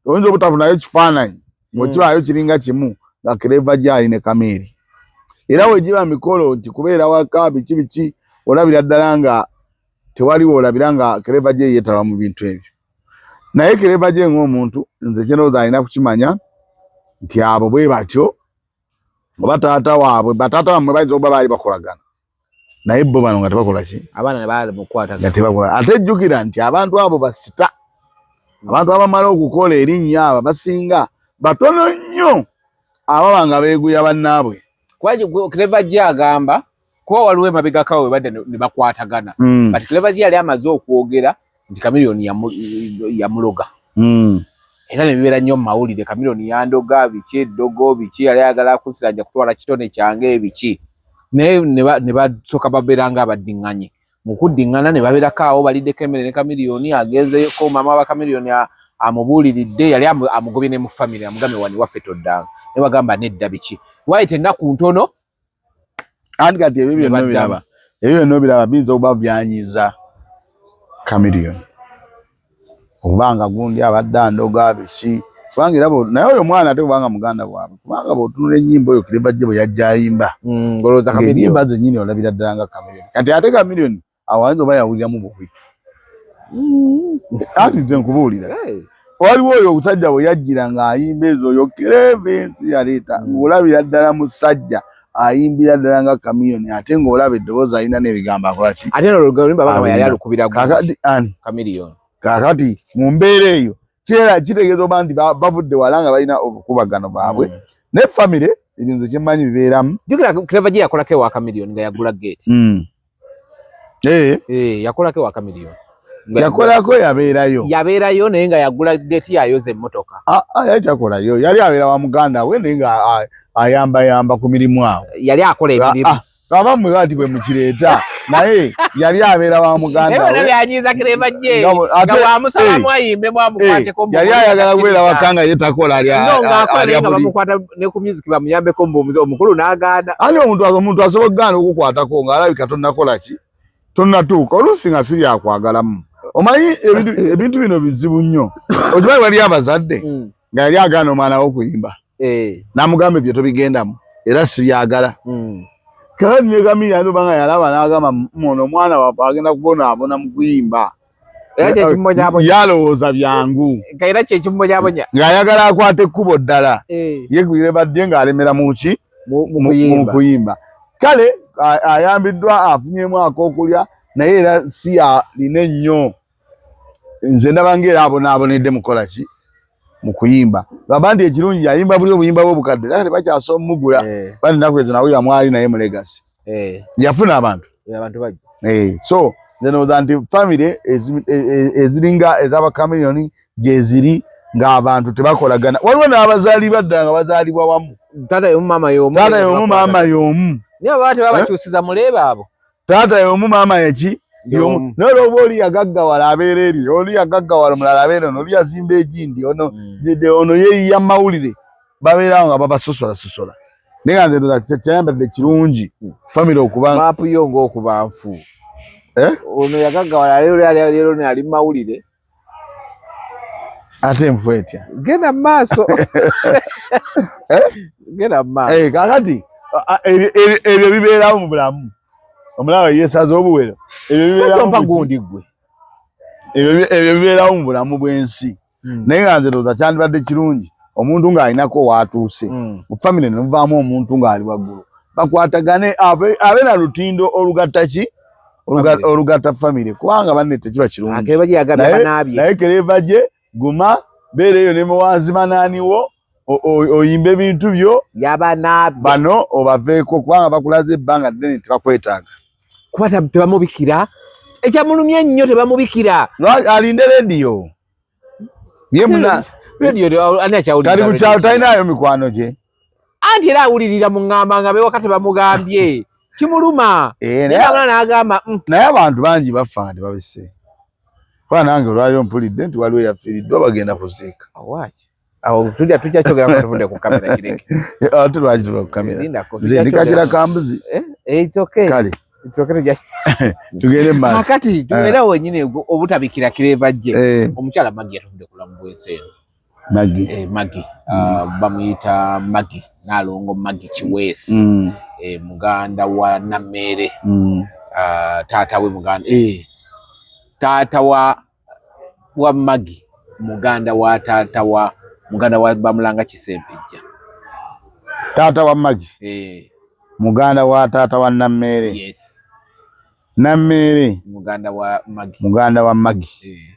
oyinza obutafunayo kifaananyi ng'okibaayo kiringa kimu nga Clever J ali ne Kameri era wegiba mikolo nti kubeera waka biki olabira ddala nga tewaliwo olabira nga Clever J yeetaba mu bintu ebyo naye Clever J ng'omuntu nze kyendowooza alina kukimanya nti abo bwe batyo oba taata waabwe bataata bamwe bayinza okuba baali bakolagana naye bo bano nga tebakola ki abaana ne baali mukwatagana tebakola ate jjukira nti abantu abo basita abantu abamala okukola erinnya abo basinga batono nnyo ababa nga beeguya bannaabwe kwaje Clever J agamba kuba waliwo emabegakawe badde ne bakwatagana but Clever J yali amaze okwogera nti Chameleone yamuloga era ne bibeera nnyo mu mawulire Chameleone yandoga biki eddogo biki yali ayagala kusiranja kutwala kitone kyange biki naye ne basooka babeera nga abaddiŋŋanye mu kuddiŋŋana ne babeerako awo baliddeko emmere ne Chameleone agenzeyoko maama wa Chameleone amubuuliridde yali amugobye ne mu famire amugambe wani waffe toddanga ne bagamba nedda biki waite ennaku ntono andi kati ebyo byonna biraba biyinza okuba byanyiza Chameleone okubanga gundi abadde andoga biki kubanga era naye oyo mwana ate kubanga muganda bwabwe kubanga bw'otunula ennyimba oyo Clever J bwe yajja ayimba ngolooza ennyimba zennyini olabira ddala nga Chameleone kati ate Chameleone awayinza oba yawuliramu bubi ati nze nkubuulira waliwo oyo omusajja bwe yajjira ng'ayimba ezo oyo Clever ensi yaleeta ng'olabira ddala musajja ayimbira ddala nga Chameleone ate ng'olaba eddoboozi alina n'ebigambo akola ki ate n'olugamba bagamba yali alukubira kakati ani Chameleone kakati mu mbeera eyo kitegeeza oba nti bavudde wala nga balina obukubagano bwabwe ne famire ebyo nze kyemmanyi bibeeramu jjukira Clever J yakolako ewa Chameleone nga yagula gate yakolako ewa Chameleone yakolako yabeerayo naye nga yagula gate yayoza emmotoka yali takolayo yali abeera wa muganda we naye nga ayambayamba ku mirimu awo yali akola emirimu abammwe bati bwe mukireeta naye yali abeera wa muganda we byanyiza Clever J nga wamusalamu ayimbe mwamukwateko yali ayagala kubeera waka nga ye takola nga bamukwata ne ku music bamuyambeko omukulu n'agaana ani omuntu asobola okugaana okukwatako ng'alabika tonnakola ki tonnatuuka oluusi nga siri akwagalamu omanyi ebintu bino bizibu nnyo okimanyi wali abazadde nga yali agaana omwana we okuyimba n'amugamba ebyo tobigendamu era sibyagala kakati ne Chameleone obanga yalaba n'agamba ono omwana waffe agenda kubonaabona mu kuyimba yalowooza byangu era kyekimubonyabonya ng'ayagala akwata ekkubo ddala ye Clever J ng'alemera mu ki mu kuyimba kale ayambiddwa afunyemu ak'okulya naye era si alina ennyo nze ndaba ng'era abonaabonedde mukola ki mu kuyimba babandi ekirungi yayimba buli obuyimba bw'obukadde kati bakyasoma mugula bali nakwezo nawe yamwali naye mu legacy yafuna abantu bajja so zeno zanti family eziringa ezaba chameleon jeziri nga abantu tebakolagana waliwo n'abazaali badda nga bazaalibwa wamu tata yomu mama yomu niyo baba tebabakyusiza muleba abo tata yomu mama yaki yomu n'olwoba oli yagaggawala abeera eri oli yagaggawala mulala abeera ono oli yazimba egindi ono yeeyiya mawulire babeerawo nga babasosola naye nga nze kyayambadde kirungi family okuba maapu yo ng'okuba nfu ono yagaggawala leero ali mawulire ate nfu etya genda maaso kakati ebyo bibeerawo mu bulamu omulaba yesaza obuwero ebyo bibeerawo mu bulamu bw'ensi naye nga nze ndowooza kyandibadde kirungi omuntu ng'alinako waatuuse mu famire ne muvaamu omuntu ng'ali waggulu bakwatagane abe na lutindo olugatta ki olugatta famire kubanga banne tekiba kirungi naye kereva gye guma beera eyo ne muwanzima naaniwo oyimba ebintu byo bano obaveeko kubanga bakulaze ebbanga ddene tebakwetaaga kuba tebamubikira ekyamulumya ennyo tebamubikira alinde rediyo kali ku kyalo talinayo mikwano gye anti era awulirira mu ŋŋamba nga bewaka tebamugambye kimuluma n'agamba naye abantu bangi bafa nga tebabise kuba nange olwaliro mpulidde nti waliwo yafiiriddwa bagenda kuziika awo tujja kyogera nga tuvudde ku kamera kireke ate lwaki tuva ku kamera nze ndikakira kambuzi kale tugende maaso kakati era wenyini obutabikira kireva gye omukyala Maggie yatuvudde kulamu bwensi eno Maggie bamuyita Maggie Nalongo Maggie Kiweesi muganda wa Nammere taata we muganda taata wa Maggie muganda wa taata wa muganda wa Bamulanga Kisempejja taata wa Maggie muganda wa taata wa Nammere Nammere muganda wa Maggie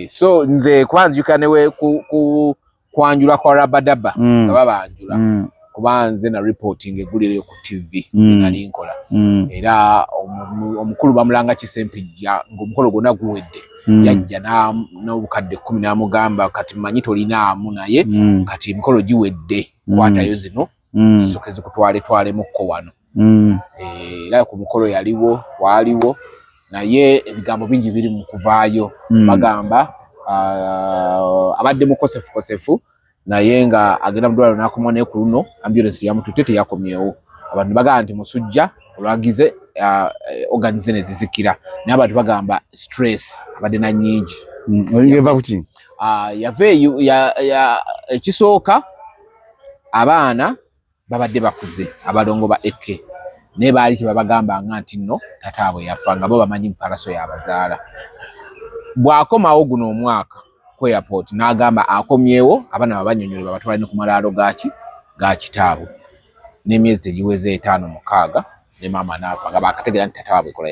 so nze kwanjukane we kwanjula kwa Rabadaba nga babanjula kuba nze na reporting eggulire ku TV nali nkola era omukulu Bamulanga Kisempejja ng'omukolo gwonna guwedde yajja n'obukadde 10 n'amugamba kati manyi tolinaamu naye kati emikolo giwedde kwatayo zino zisoke zikutwalemukko wano era ku mukolo waliwo naye ebigambo bingi biri mu kuvaayo bagamba abadde mukosefu naye nga agenda mu ddwaliro n'akomwa naye ku luno ambulance yamutute teyakomyewo abantu bagamba nti musujja olwagize organize ne zizikira naye abantu bagamba stress abadde na nnyingi eva kuki ekisooka abaana babadde bakuze abalongo ba eke naye baali tebabagamba nga nti nno tataabwe yafa nga bo bamanyi mpalaso yabazaala bw'akomawo guno omwaka ku airport n'agamba akomyewo abaana babanyonyole babatwale ne ku malaalo ga kitaabwe n'emyezi tegiweze 5-6 ne maama n'afa nga bakategera nti tataabwe kola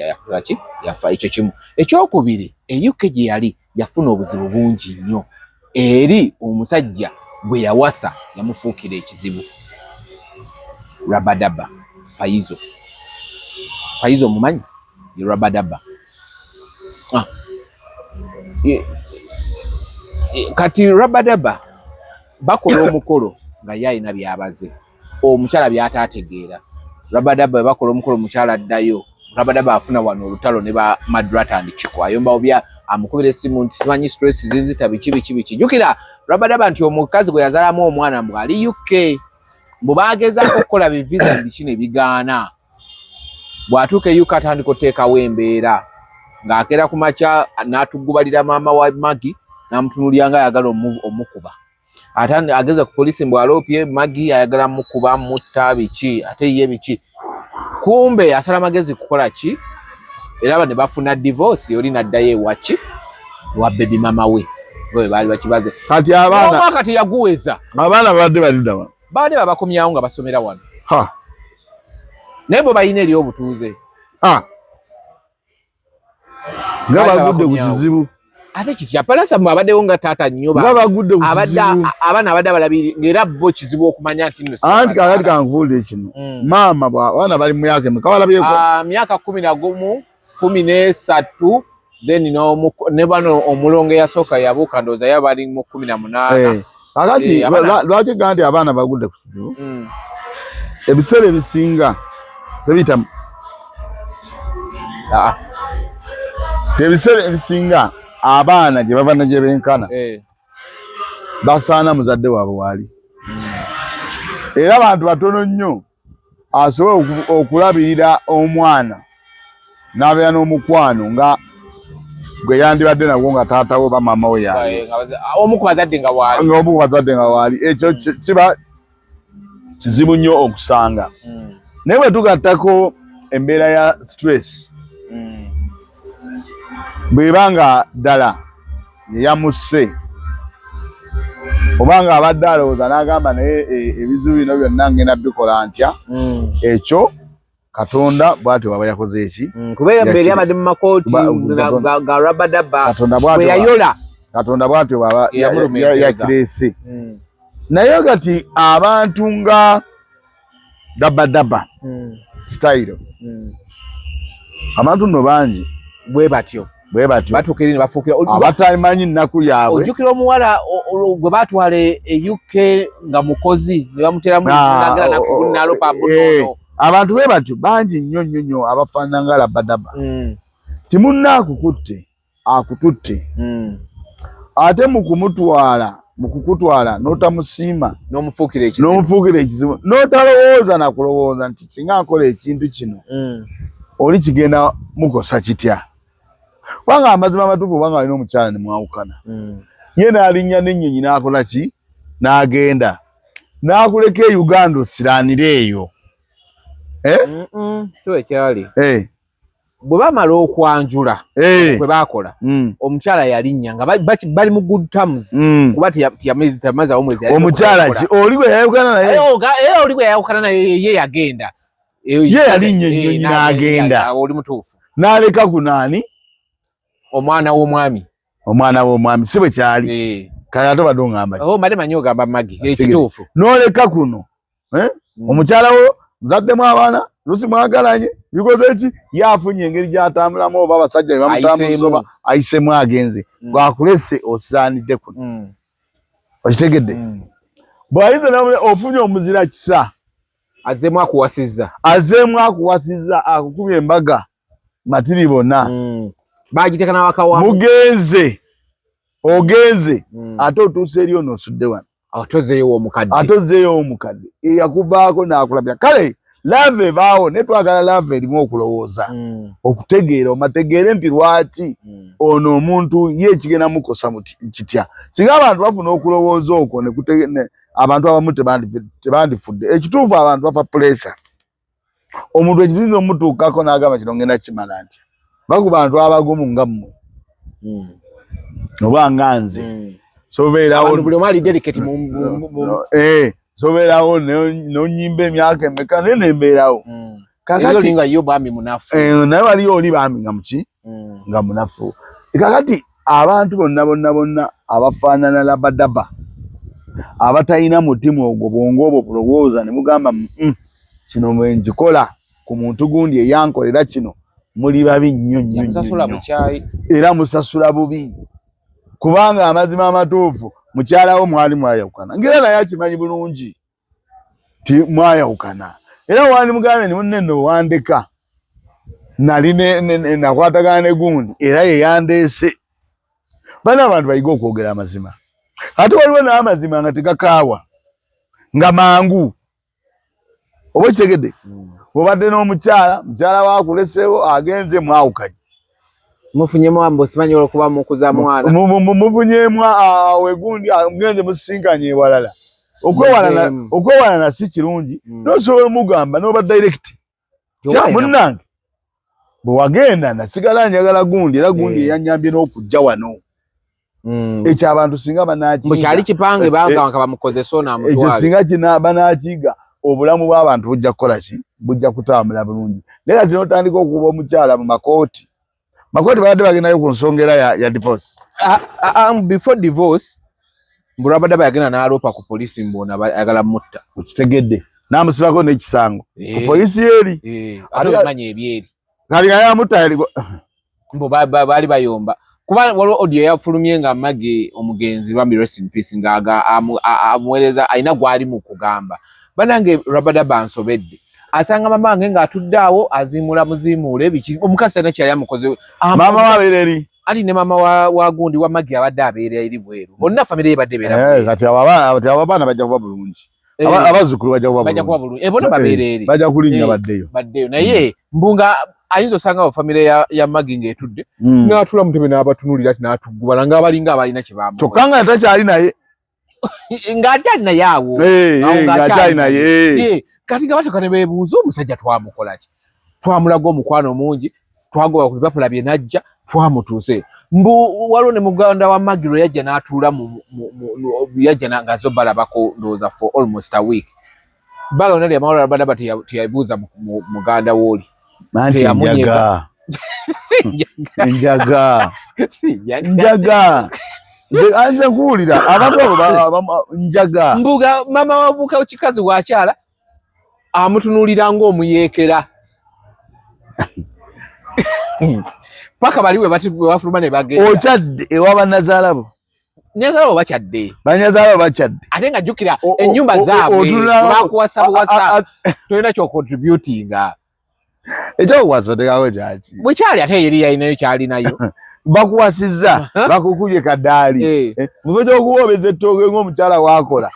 yafa ekyo kimu ekyokubiri UK gye yali yafuna obuzibu bungi nnyo eri omusajja gwe yawasa yamufuukira ekizibu Rabadaba Faizo mumanyi ye Rabadaba kati Rabadaba bakola omukolo nga yalina byabaze omukyala byataategeera Rabadaba bakola omukolo omukyala addayo Rabadaba afuna wano olutalo ne ba Madrata and Chiko ayomba obya amukubira essimu nti simanyi stress zizita biki jukira Rabadaba nti omukazi gwe yazalamu omwana mbu ali UK mbu bagezaako okukola biviza bikino ebigaana bw'atuuka UK atandika oteekawo embeera ng'akeera ku makya n'atugubalira maama wa Maggie n'amutunuulira nga ayagala omukuba ate ageza ku poliisi mbu aloopye Maggie ayagala mukuba mutta biki ate ye biki kumbe asala amagezi kukola ki era ne bafuna divorce oli n'addayo ewaki wa baby mama we baali bakibaze kati abaana kati yaguweza abaana babadde balidda baade babakomyawo nga basomera wano naye bo balina eri obutuuze nga bagudde ku kizibu ate kitya palasa mwabaddewo nga taata nnyo bagudde abaana abadde balabiri ng'era bo kizibu okumanya nti nno anti kakati kankubuulire kino maama abaana bali mu myaka emeka walabyeko myaka 11 13 then ne bano omulongo eyasooka yabuuka ndowooza ye bali mu 18 kakati lwaki gaa nti abaana bagudde ku kizibu ebiseera ebisinga tebiyita ebiseera ebisinga abaana gye bava gye benkana basaana muzadde waabwe waali era abantu batono nnyo asobola okulabirira omwana n'abeera n'omukwano nga gwe yandibadde nagwo nga taatawo oba maama we yaali omu ku bazadde nga waali ekyo kiba kizibu nnyo okusanga naye bwe tugattako embeera ya stress bw'eba ddala yeyamusse obanga abadde alowooza n'agamba naye ebizibu bino byonna ngenda bikola ntya ekyo Katonda bw'atyo baba yakoze eki kubeera mbere abadde mu makooti ga rabadaba bwe yayola Katonda bw'atyo baba yakireese naye kati abantu nga dabadaba style abantu nno bangi bwe batyo batukira ne bafuukira abatamanyi nnaku yaabwe ojjukira omuwala gwe baatwala e UK nga mukozi ne bamuteramu nagala nakugunalopa bunono abantu bwe batyo bangi nnyo abafaanana nga labadaba timunna akututte ate mu kukutwala n'otamusiima n'omufuukira ekizibu n'otalowooza nakulowooza nti singa akola ekintu kino oli kigenda mukosa kitya kubanga amazima amatuufu obanga alina omukyala ne mwawukana ye n'alinnya n'ennyonyi n'akola ki n'agenda n'akuleka e Uganda osiraanire eyo so ekyali bwe bamala okwanjula bwe baakola omukyala yalinnya nga bali mu good terms kuba tiyamaze omwezi omukyala ki oli gwe yayawukana naye oli gwe yayawukana naye ye yagenda ye yalinnya ennyonyi n'agenda oli mutuufu n'aleka ku naani omwana w'omwami si bwe kyali kale ate badde oŋŋamba mbadde manyi ogamba magi ekituufu n'oleka kuno omukyala wo muzaddemu abaana lusi mwagalanye bikoze eki yafunye engeri gy'atambulamu oba abasajja be bamutambuza ayisemu agenze bwakulese osiraanidde kuno okitegedde bw'ayize ofunye omuzira kisa azeemu akuwasizza akukubye embaga matiri bonna bagiteeka n'awakawa mugenze ogenze ate otuuse eri ono osudde wano atozeeyo omukadde eyakuvaako n'akulabira kale lave ebaawo naye twagala lave erimu okulowooza okutegeera omategeere nti lwaki ono omuntu ye ekigenda mukosa kitya singa abantu bafuna okulowooza okwo abantu abamu tebandifudde ekituufu abantu bafa puleesa omuntu ekiyinza omutuukako n'agamba kino ngenda kimala ntya baku bantu abagumu nga mmwe oba nga nze sobeerawo n'onyimba emyaka emeka naye nembeerawo kakati nga yo bami munafu naye waliyo oli bami nga muki nga munafu kakati abantu bonna abafaanana labadaba abatalina mutima ogwo bwongo obwo bulowooza ne mugamba kino bwe nkikola ku muntu gundi eyankolera kino muli babi nnyo era musasula bubi kubanga amazima amatuufu mukyalawo mwali mwayawukana ngera naye akimanyi bulungi ti mwayawukana era wandi mugambe ni munne nno wandeka nali nakwatagana ne gundi era yeyandeese bana abantu bayiga okwogera amazima ate waliwo n'amazima nga tegakaawa nga mangu oba kitegedde obadde n'omukyala waakuleseewo agenze mwawukanye mufunyemu ambo simanyi olwokuba mukuza mwana mufunyemu wegundi mugenze musinkanye ewalala okwewalana si kirungi nosobola omugamba n'oba direct munnange bwe wagenda nasigala njagala gundi era gundi eyanyambye n'okujja wano ekyo abantu singa banaakiga kyali kipange banga bamukozesa onaamutwale ekyo singa banaakiga obulamu bw'abantu bujja kukola ki bujja kutambula bulungi naye kati n'otandika okuba omukyala mu makooti Makoti badde bagenda ku nsongera ya divorce. Before divorce Rabadaba yagenda n'aloopa ku polisi mbona ayagala mutta. Ukitegedde. Namusibako n'ekisango. Ku polisi eri. Ate bamanya ebyeri. Kali ya mutta yali mbo bali bayomba. Kuba waliwo audio yafulumye nga Maggie omugenzi Rwambi rest in peace ngaga amueleza aina gwali mu kugamba. Banange Rabadaba ansobedde. Asanga mama wange nga atuddawo azimula muzimuule biki omukasa na kyali amukoze mama wabereri ali ne mama wa gundi wa Maggie abadde abeera eri bweru bonna family ebadde beera kati abana bajja kuba bulungi abazukulu bajja kuba bulungi bonna babeera eri bajja kulinnya baddeyo naye mbunga ayinza osanga wa family ya Maggie ng'etudde n'atula mutebe n'abatunulira ati n'atugubala ng'abalinga abalina kye bamu kyokka takyali naye ng'akyali naye awo ng'akyali naye kati gabato kane beebuuza omusajja twamukola ki twamulaga omukwano mungi twagoba ku bipapula bye najja twamutuuse mbu waliwo ne muganda wa Maggie yajja n'atuula yajja ng'azo balabako ndowooza for almost a week baga nali amawulira Rabadaba teyabuuza muganda wooli teyamunyeega njaga anze kuwulira abantu njaga mbuga mama wabuka kikazi wakyala amutunulira ng'omuyeekera paka baliwe bafuluma ne bagenda okyadde ewa Nazaalabo bakyadde ate nga jjukira ennyumba zaabwe bakuwasa tolina kyokontributinga ekyokuwasa tekawe kyaki bwe kyali ate yeri yalinayo kyalinayo bakuwasizza bakukubye kaddaali muve gy'okuwoobeza ettooke ng'omukyala waakola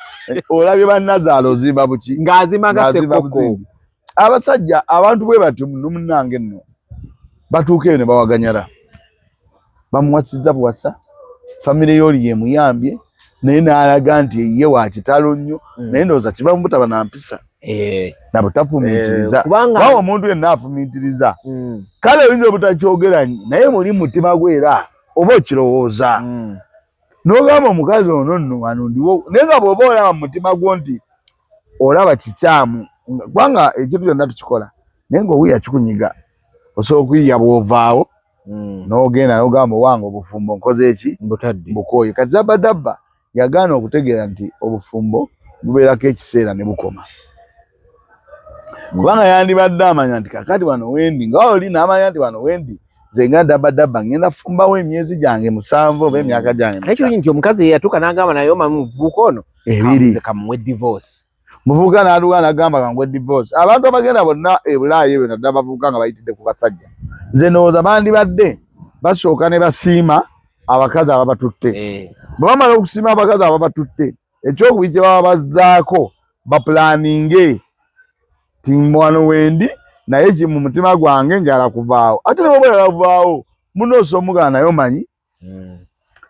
olabye bannazaala ozimba buki ng'azimanga ssekoko abasajja abantu bwe bati munnange nno batuuka eyo ne bawaganyala bamuwasizza buwasa famire y'oli yemuyambye naye n'alaga nti ye wa kitalo nnyo naye ndowooza kiba mubutaba na mpisa nabo tafumiitiriza bawo omuntu yenna afumiitiriza kale oyinza obutakyogera naye muli mutima gwera oba okirowooza n'ogamba omukazi ono nno wano ndiwo naye nga bw'oba olaba mu mutima gwo nti olaba kikyamu kubanga ekintu kyonna tukikola naye ng'owuya kikunyiga osobola okuyiya bw'ovaawo n'ogenda n'ogamba owange obufumbo nkoze eki mbukooye kati Rabadaba yagaana okutegeera nti obufumbo bubeerako ekiseera ne bukoma kubanga yandibadde amanya nti kakati wano wendi nga oli n'amanya nti wano wendi nze nga Rabadaba ngenda fumbawo emyezi gyange 7 oba emyaka gyange ekyo nti omukazi yeyatuuka n'agamba naye omuvubuka ono ebiri kamuwe divorce muvubuka n'aluga n'agamba kanguwe divorce abantu abagenda bonna ebulaayi ebyo naddala bavubuka nga bayitidde ku basajja nze ndowooza bandibadde basooka ne basiima abakazi ababatutte bwe bamala okusiima abakazi ababatutte ekyokubiri kye baba bazzaako bapulaninge timbwano wendi naye kimu mutima gwange njala kuvaawo ate ne bwebala kuvaawo munoosa omugana naye omanyi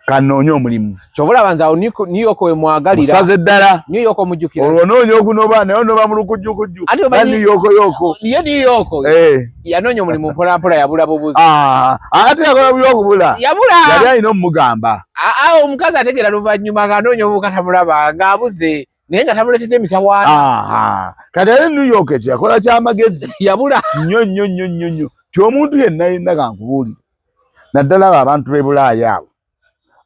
kanoonya omulimu kyobula banza New York we mwagalira musaze ddala New York omujjukira olwo noonya okunoba naye onoba mu lukujjukujju New York yanoonya omulimu mpolampola yabula bubuzi ate yakola buli okubula yali alina omugamba omukazi ategeera luvannyuma ng'anoonya obuka tamulaba ng'abuze naye nga tamuleetedde emitawaana kati ate New York ekyo yakola kyamagezi yabula nnyo ti omuntu yenna kankubuulire naddala abo abantu b'e Bulaaya abo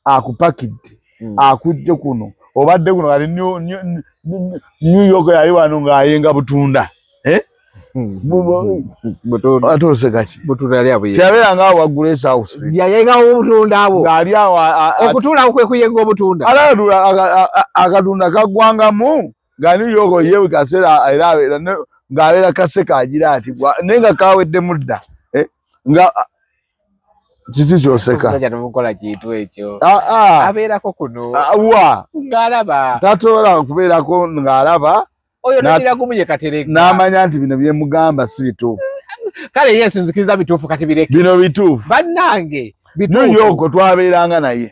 akupakidde akujje kuno obadde kuno kati New York yali wano ng'ayenga butunda atoose kaki kyabeera ngaawo waggula esausi yayengawo obutunda abo ng'ali awo okutuulawo kwe kuyenga obutunda akatunda kaggwangamu nga New York ye kaseera era ng'abeera kase kagira ati naye nga kawedde mudda nga kiki kyoseka mukola kintu ekyo abeerako kuno wa ng'alaba tatola kubeerako ng'alaba oyo nalira gumuye katereka n'amanya nti bino bye mugamba si bituufu kale yesinzikiriza bituufu kati bireke bino bituufu bannange New York twabeeranga naye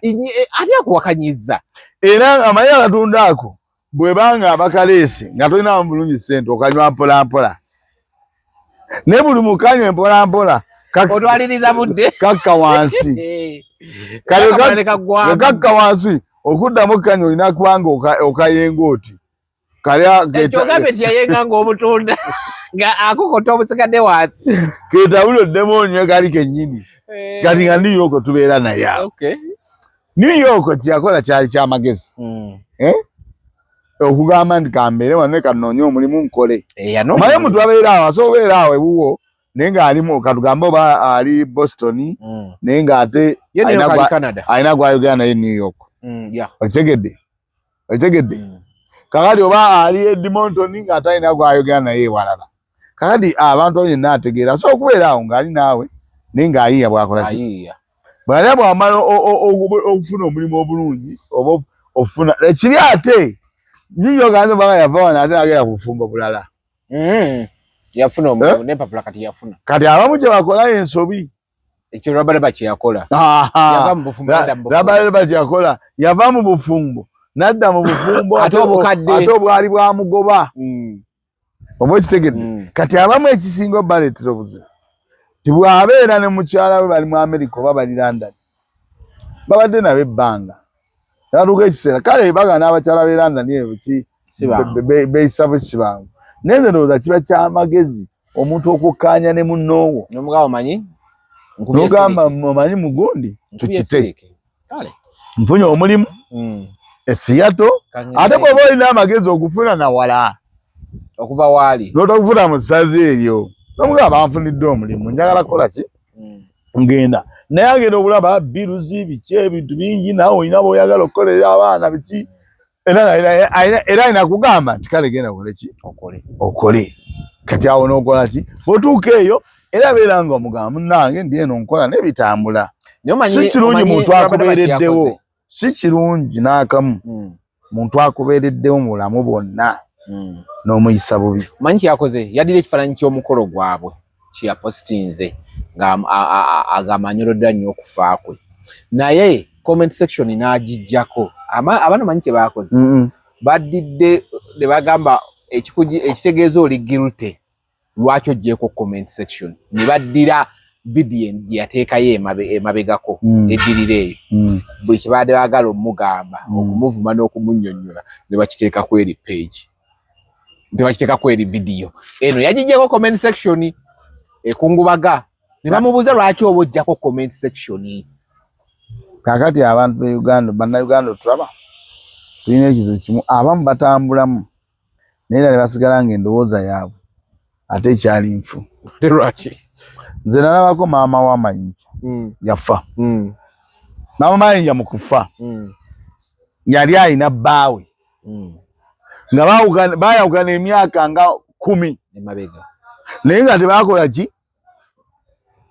ani akuwakanyiza era amanyi akatunda ako bwe banga abakaleesi nga tolina bulungi ssente okanywa mpolampola ne buli mukanywa mpolampola otwaliriza budde kakka wansi kakka wansi okuddamu kanywa olina kubanga okayenga oti ekyogambe tiyayenga ng'obutunda akukota obusigadde wansi ketawulo demonyo kali kenyini kati nga New York tubeera naye New York kyakola kyali kyamagezi okugamba nti kambeere wano kanoonye omulimu nkole omaye muntu abeera awo asobeera awo ewuwo naye ng'alimu katugambe oba ali Boston naye ng'ate alina gwayogera naye New York okitegedde kakati oba ali Edmonton ng'ate alina gwayogera naye walala kakati abantu yenna ategeera so okubeera awo ng'ali naawe naye ng'ayiiya bw'akola ki bw'ala bw'amala okufuna omulimu obulungi oba ofuna ekiri ate New York ate banga yava wano ate agenda kufumba bulala yafuna omulimu n'empapula kati yafuna kati abamu kye bakola ensobi ekyo Rabaleba kye yakola yava mu bufumbo Rabaleba kye yakola yava mu bufumbo nadda mu bufumbo ate obwali bwamugoba oba ekitegedde kati abamu ekisinga obaleetera obuzibu tibwabeera ne mukyala we bali mu America oba bali London babadde nabo ebbanga natuuka ekiseera kale baga n'abakyala b'e London ebuki beeyisa bwesibangu naye ndowooza kiba kyamagezi omuntu okukkaanya ne munnoowo n'omugabo omanyi n'ogamba omanyi mugundi tukite nfunye omulimu esiyato ate bw'oba olina amagezi okufuna nawala okuva waali n'otokufuna mu ssazi eryo n'omugabo banfunidde omulimu njagala kukola ki ngenda naye agenda okulaba biruzi biki ebintu bingi nawe olina b'oyagala okukolera abaana biki era alina kugamba nti kale genda okole ki okole kati awo n'okola ki bw'otuuka eyo era beera nga omugamba munnange ndi eno nkola n'ebitambula si kirungi muntu akubeereddewo si kirungi n'akamu muntu akubeereddewo mu bulamu bwonna n'omuyisa bubi manyi kyakoze yaddira ekifaananyi ky'omukolo gwabwe kyeyapositinze ng'agamba anyolodde nnyo okufa kwe naye comment section n'agijjako abaana manyi kye baakoze baddidde ne bagamba ekitegeeza oli guilty lwaki oggyeko comment section ne baddira video gye yateekayo emabegako eddirira eyo buli kye baadde baagala omugamba okumuvuma n'okumunnyonnyola ne bakiteekako eri page tebakiteekako eri video eno yagijjeko comment section ekungubaga ne bamubuuza lwaki oba ojjako comment section kakati abantu be Uganda bannayuganda otulaba tulina ekizibu kimu abamu batambulamu naye ne basigala ng'endowooza yaabwe ate ekyali nfu lwaki nze nalabako maama wa Mayinja yafa maama Mayinja mu kufa yali alina bbaawe nga baayawukana emyaka nga 10 emabega naye nga tebakola ki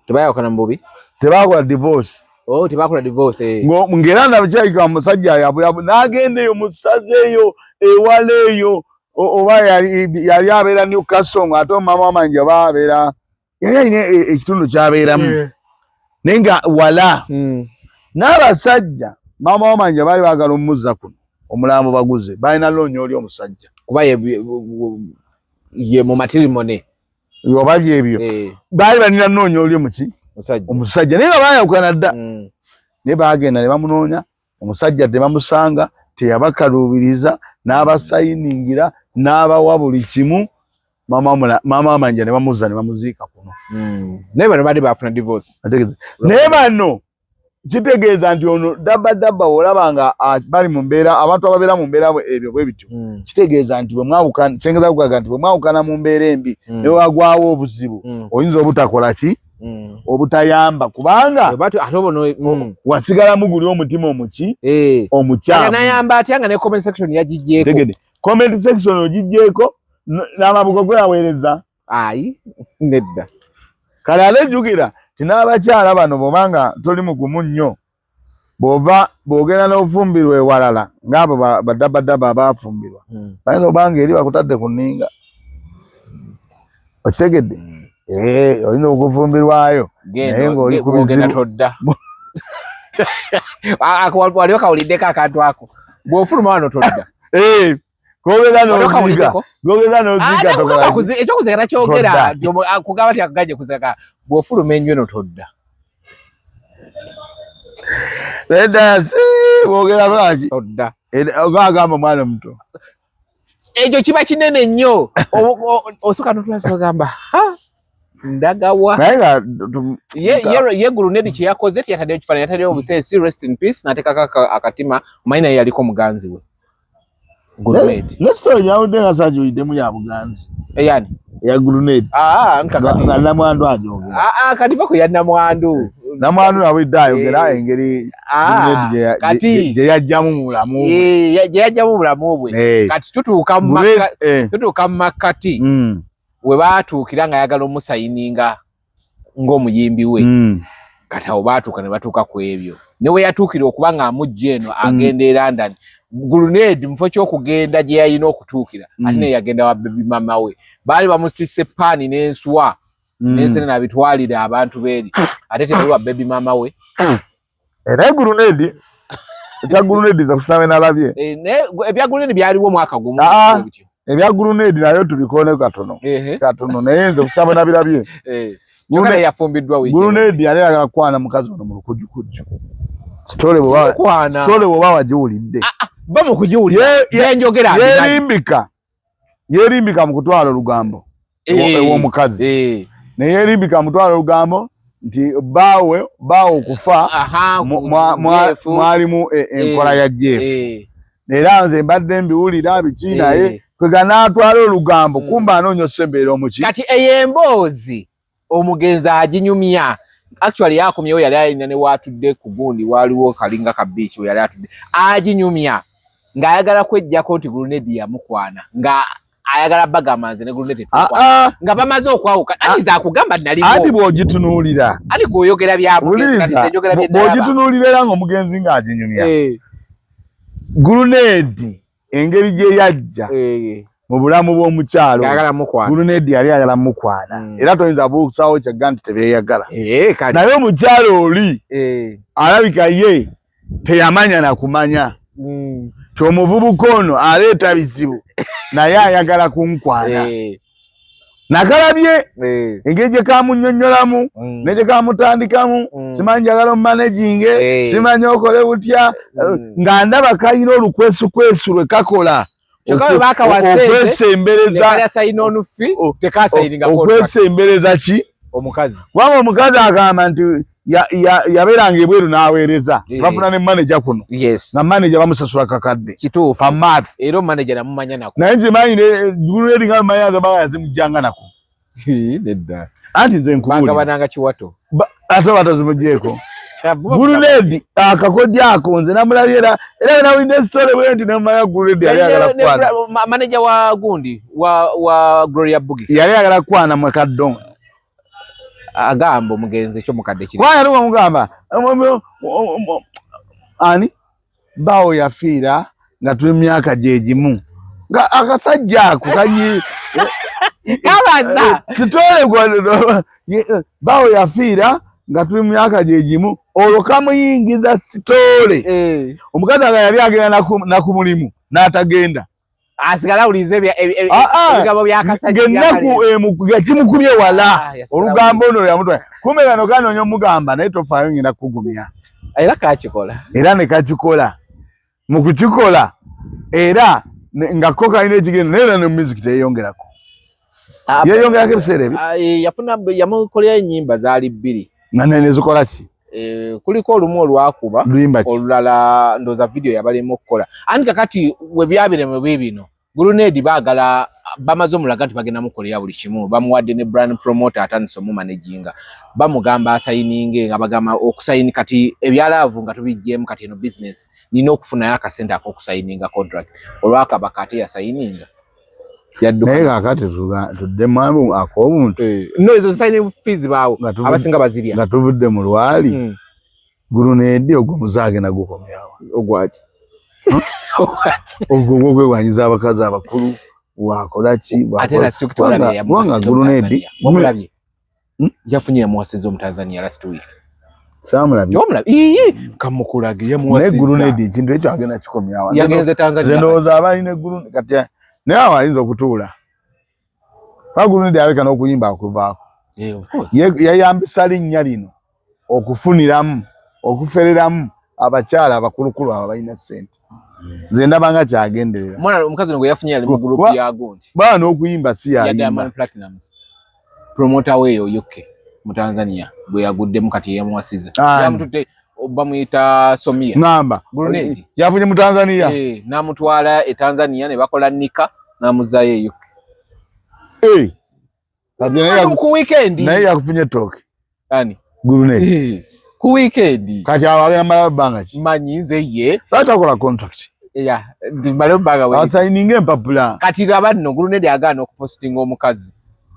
tebaayawukana mu bubi tebakola divorce tebakola divorce ng'era ndabukyayika musajja yabuyabu n'agenda eyo mu ssaza eyo ewala eyo oba yali abeera Newcastle ate maama wa Mayinja baabeera yali alina ekitundu ky'abeeramu naye nga wala n'abasajja maama wa Mayinja baali baagala omuzza kuno omulambo baguze balina loonya oli omusajja kuba ye mu matrimony oba byebyo baali balina noonya oli omuki omusajja naye nga baayawukana dda naye baagenda ne bamunoonya omusajja tebamusanga teyabakaluubiriza n'abasayiningira n'abawa buli kimu maama wa Mayinja ne bamuzza ne bamuziika kuno naye bano baali baafuna divorce naye bano kitegeeza nti ono dabba olaba nga bali mu mbeera abantu ababeera mu mbeera ebyo bwe bityo kitegeeza nti bwemwawukana kyengeza kugaga nti bwemwawukana mu mbeera embi ne wagwawo obuzibu oyinza obutakola ki obutayamba kubanga wasigalamu guli omutima omuki omukyamu nayamba atya nga ne comment section yagijjeeko comment section ogijjeeko n'amabugo gwe yaweereza ayi nedda kale ate jjukira tinaabakyala bano bw'obanga toli mugumu nnyo bw'ogenda n'ofumbirwa ewalala ng'abo badabadaba abaafumbirwa bayinza obanga eri bakutadde ku nninga okitegedde olina okufumbirwayo naye ng'oli ku bizibu waliwo kawuliddeko akantu ako bw'ofuluma wano todda kogeza n'oziga ekyokuzeka takyogera kugamba ti akaganje kuzeka bw'ofuluma ennyo eno todda edasi bwogera lwaki todda ogagamba omwana omuto Ejo kiba kinene nnyo. Osoka notulagamba ndagawa. Ye Grenade kye yakoze yatadde kifaananyi yatadde obutesi rest in peace nateka akatima maina yaliko muganzi we. Grenade. Let's tell you ndenga sajulide mu ya buganzi. Yani ya Grenade. Nkakati. Na mwandu ajogera. Katiba ko yanna mwandu. Na mwandu nawidda ayogera engeri Grenade kati je yajjamu mulamu. Je yajjamu mulamu bwe. Kati tutuuka mu makati. We baatuukira nga ayagala omusayininga ng'omuyimbi we. Kati awo baatuuka ne batuuka ku ebyo. Ne we yatuukira okuba nga amujja eno agenda e London. Grenade mufo ky'okugenda gye yalina okutuukira. Ate ne yagenda wa baby mama we. Baali bamutisse paani n'enswa. N'ensene n'abitwalira abantu beeri. Ate tebali wa baby mama we. Era Grenade. Ekya Grenade za kusaba nalabye. Ebya Grenade byaliwo mwaka gumu. Ebya Grenade nayo tubikone katono. Katono naye nze kusaba nabirabye. Grenade yafumbiddwa wiki. Grenade yali agakwana mukazi ono mu lukujukujju. Story bwa wajiwulidde. Ba mu kujiwulira. Yenjogera. Yerimbika mu kutwala olugambo. Ew'omukazi. Ne yerimbika mu kutwala olugambo nti bawe kufa mwalimu enkola ya Jeff. Era nze mbadde mbiwulira biki naye kwegana atwala olugambo kumba anonyo sembeera omuki. Kati eyemboozi omugenzi aginyumya. Actually yakomyewo yali ayina ne watudde ku gundi waliwo kalinga ka beach yali atudde aginyumya ng'ayagala kwejjako nti Grenade yamukwana nga ayagala bagamanze ne Grenade nga bamaze okwawuka aniza akugamba nalimo ati bw'ogitunuulira ati gw'oyogera byabugenzi bw'ogitunuulira era ng'omugenzi ng'aginyumya Grenade engeri gye yajja mu bulamu bw'omukyalo Grenade yali ayagala mukwana era toyinza buusawo kyagga nti tebyeyagala naye omukyalo oli alabika ye teyamanya na kumanya kyomuvubuka ono aleeta bizibu naye ayagala kunkwana nakalabye engeri gye kamunnyonnyolamu ne gye kamutandikamu simanyi njagala omumanaginge simanyi okole butya nga ndaba kayina olukwesukwesu lwe kakola okwesembereza ki omukazi waba omukazi agamba nti yabeeranga ebweru n'aweereza bafuna ne manager kuno nga manager bamusasula kakadde kituufu pamaatu era manager namumanya nako naye nze manyi Grenade nga mayanza banga zimujjanga nako nedda anti nze nkubulira bananga kiwato ate batazimugyeko Grenade akakodya ako nze namulabye era nawulidde story bwe nti namanya Grenade yali ayagala kukwana manager wa gundi wa Gloria Bugi yali ayagala kukwana mu kaddo agamba omugenzi ekyo mukadde kiri kwaya luwa mugamba ani bawo yafiira nga tuli myaka gyegimu nga akasajja ako kanyi kabaza sitole kwa bawo yafiira nga tuli myaka gyegimu olwo kamuyingiza sitole omukazi aga yali agenda na ku mulimu n'atagenda asigala ulize ebigabo byakasajja kimukubye wala olugambo ono yamutwa kumbe gano kanoonya omugamba naye tofaayo ngenda kugumya era kakikola era ne kakikola mu kukikola era nga ko kalina ekigendo naye ne music teyeyongerako yeyongerako ebiseera ebyo yafuna yamukolera ennyimba zaali bbiri nga nezikola ki kuliko olumu olwakuba olulala ndoza video yabalemu okukola anti kakati we byabiremu bibino Grenade baagala bamaze omulaga nti bagenda mukolera buli kimu bamuwadde ne brand promoter atandise omumanaginga bamugamba asayininge nga bagamba okusayini kati ebyalaavu nga tubijjemu kati eno business nina okufunayo akasente ak'okusayininga contract olwakaba kati yasayininga naye kakati tudde mwamu ak'obuntu no ezo signing fees baawo abasinga bazirya nga tuvudde mu lwali Grenade ogwo muzaage nagukomyawo ogwaki ogwo gwegwanyiza abakazi abakulu wakola ki ate last week wanga Grenade wamulabye yafunye muwasizo mu Tanzania last week samulabye kamukulage yamuwasiza ne Grenade ekintu ekyo agenda kikomyawo yagenze Tanzania zendoza abalina Grenade kati naye abayinza okutuula Grenade aleka n'okuyimba akuvaako yayambisa linnya lino okufuniramu okufereramu abakyala abakulukulu abo balina ssente Nze ndabanga kyagenderera. Mwana omukazi ngo yafunye ali mu group ya Gonti. Bana okuyimba si ya Diamond Platinumz. Promoter weyo yuke mu Tanzania bwe yaguddemu kati yamwasiza. Yamutute bamuyita Somia. Ngamba. Grenade. Yafunye mu Tanzania. Namutwala Tanzania ne bakola nika namuzaye yuke. Ku weekend. Naye yakufunye toke. Ani? Grenade. Ku weekend. Kati awagena mabanga ki? Manyinze ye. Tatakola contract. Dimalo baga we. Asaininge mpapula. Kati abanno Grenade agana okupostinga omukazi.